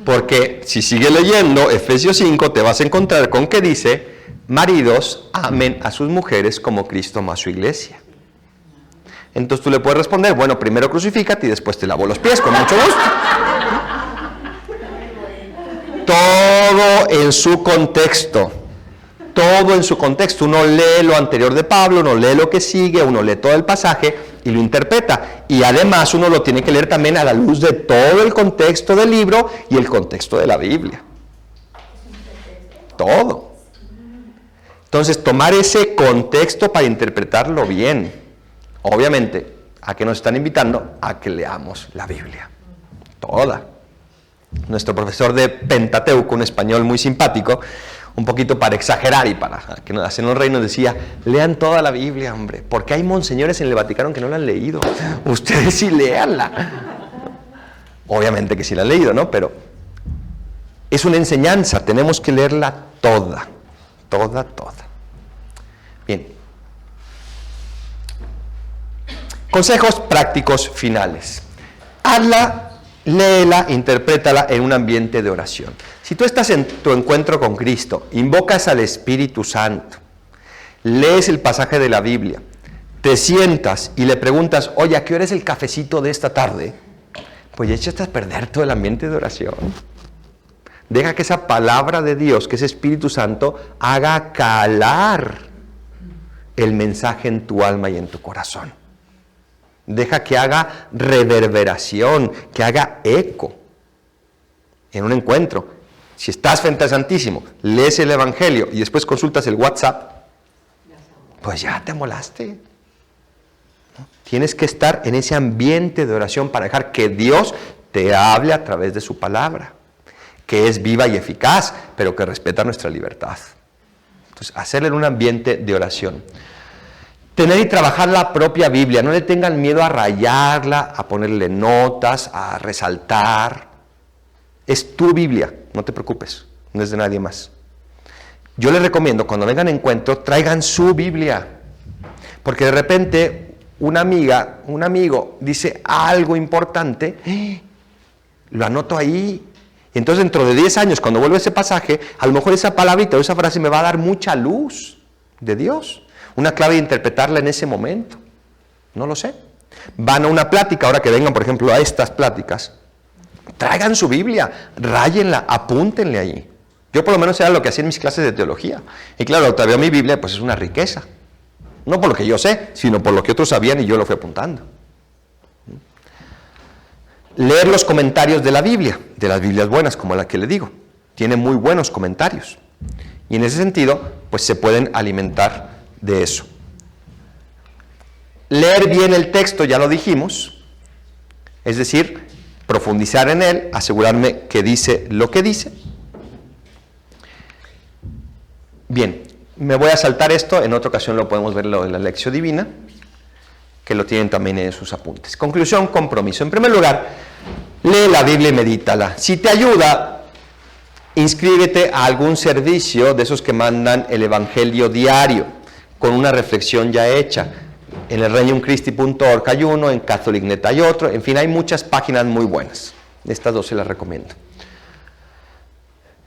Porque si sigue leyendo Efesios 5, te vas a encontrar con que dice, maridos, amen a sus mujeres como Cristo amó a su iglesia. Entonces tú le puedes responder, bueno, primero crucifícate y después te lavo los pies, con mucho gusto. Todo en su contexto. Todo en su contexto. Uno lee lo anterior de Pablo, uno lee lo que sigue, uno lee todo el pasaje y lo interpreta. Y además uno lo tiene que leer también a la luz de todo el contexto del libro y el contexto de la Biblia. Todo. Entonces, tomar ese contexto para interpretarlo bien. Obviamente, ¿a qué nos están invitando? A que leamos la Biblia. Toda. Nuestro profesor de Pentateuco, un español muy simpático, un poquito para exagerar y para que nos hacen los reinos, decía, lean toda la Biblia, hombre, porque hay monseñores en el Vaticano que no la han leído. Ustedes sí léanla. Obviamente que sí la han leído, ¿no? Pero es una enseñanza, tenemos que leerla toda. Toda. Bien. Consejos prácticos finales. Hazla, léela, interprétala en un ambiente de oración. Si tú estás en tu encuentro con Cristo, invocas al Espíritu Santo, lees el pasaje de la Biblia, te sientas y le preguntas, oye, ¿a qué hora es el cafecito de esta tarde? Pues ya echaste a perder todo el ambiente de oración. Deja que esa palabra de Dios, que ese Espíritu Santo, haga calar el mensaje en tu alma y en tu corazón. Deja que haga reverberación, que haga eco en un encuentro. Si estás frente al Santísimo, lees el Evangelio y después consultas el WhatsApp, pues ya te molaste. ¿No? Tienes que estar en ese ambiente de oración para dejar que Dios te hable a través de su palabra, que es viva y eficaz, pero que respeta nuestra libertad. Entonces, hacerlo en un ambiente de oración. Tener y trabajar la propia Biblia, no le tengan miedo a rayarla, a ponerle notas, a resaltar. Es tu Biblia, no te preocupes, no es de nadie más. Yo les recomiendo, cuando vengan a encuentro, traigan su Biblia, porque de repente una amiga, un amigo dice algo importante, lo anoto ahí, y entonces dentro de 10 años, cuando vuelva ese pasaje, a lo mejor esa palabrita o esa frase me va a dar mucha luz de Dios. Una clave de interpretarla en ese momento. No lo sé. Van a una plática, ahora que vengan, por ejemplo, a estas pláticas, traigan su Biblia, ráyenla, apúntenle ahí. Yo por lo menos era lo que hacía en mis clases de teología. Y claro, todavía mi Biblia pues es una riqueza. No por lo que yo sé, sino por lo que otros sabían y yo lo fui apuntando. Leer los comentarios de la Biblia, de las Biblias buenas, como la que le digo. Tiene muy buenos comentarios. Y en ese sentido, pues se pueden alimentar de eso. Leer bien el texto, ya lo dijimos, es decir, profundizar en él, asegurarme que dice lo que dice. Bien, me voy a saltar esto, en otra ocasión lo podemos ver, lo de la lección divina, que lo tienen también en sus apuntes. Conclusión, compromiso. En primer lugar, lee la Biblia y medítala. Si te ayuda, inscríbete a algún servicio de esos que mandan el Evangelio diario, con una reflexión ya hecha. En el regnumchristi.org hay uno, en CatholicNet hay otro, en fin, hay muchas páginas muy buenas. Estas dos se las recomiendo.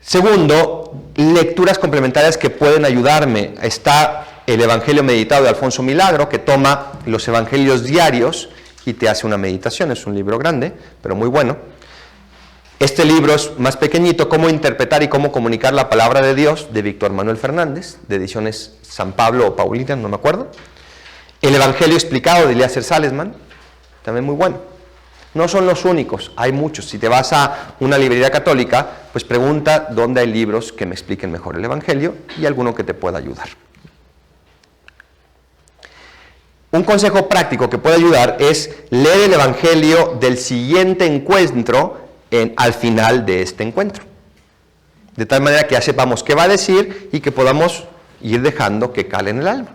Segundo, lecturas complementarias que pueden ayudarme. Está el Evangelio Meditado de Alfonso Milagro, que toma los evangelios diarios y te hace una meditación. Es un libro grande, pero muy bueno. Este libro es más pequeñito, Cómo interpretar y cómo comunicar la palabra de Dios, de Víctor Manuel Fernández, de ediciones San Pablo o Paulina, no me acuerdo. El Evangelio explicado de Eliezer Salesman, también muy bueno. No son los únicos, hay muchos. Si te vas a una librería católica, pues pregunta dónde hay libros que me expliquen mejor el Evangelio y alguno que te pueda ayudar. Un consejo práctico que puede ayudar es leer el Evangelio del siguiente encuentro al final de este encuentro. De tal manera que ya sepamos qué va a decir y que podamos ir dejando que cale en el alma.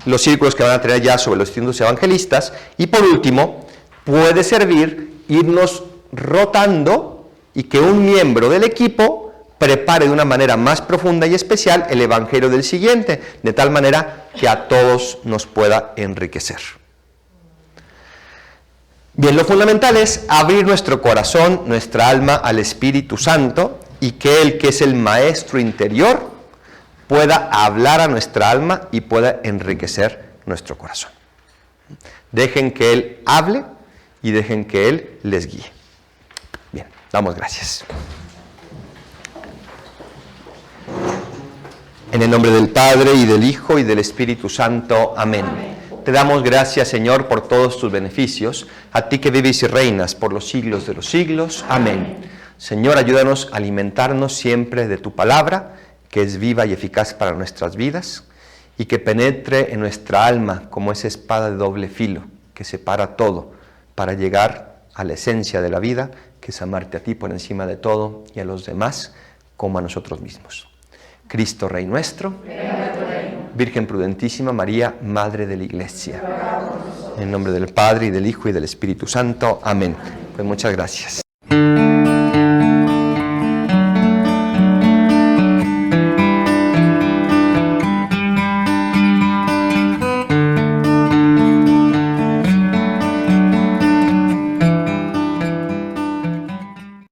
Los círculos que van a tener ya sobre los distintos evangelistas. Y por último, puede servir irnos rotando y que un miembro del equipo prepare de una manera más profunda y especial el evangelio del siguiente, de tal manera que a todos nos pueda enriquecer. Bien, lo fundamental es abrir nuestro corazón, nuestra alma al Espíritu Santo y que Él, que es el maestro interior, pueda hablar a nuestra alma y pueda enriquecer nuestro corazón. Dejen que Él hable y dejen que Él les guíe. Bien, damos gracias. En el nombre del Padre, y del Hijo, y del Espíritu Santo. Amén. Te damos gracias, Señor, por todos tus beneficios, a ti que vives y reinas por los siglos de los siglos. Amén. Señor, ayúdanos a alimentarnos siempre de tu palabra, que es viva y eficaz para nuestras vidas, y que penetre en nuestra alma como esa espada de doble filo, que separa todo, para llegar a la esencia de la vida, que es amarte a ti por encima de todo y a los demás como a nosotros mismos. Cristo, Rey nuestro, Virgen prudentísima, María, Madre de la Iglesia. En nombre del Padre, y del Hijo, y del Espíritu Santo. Amén. Pues muchas gracias.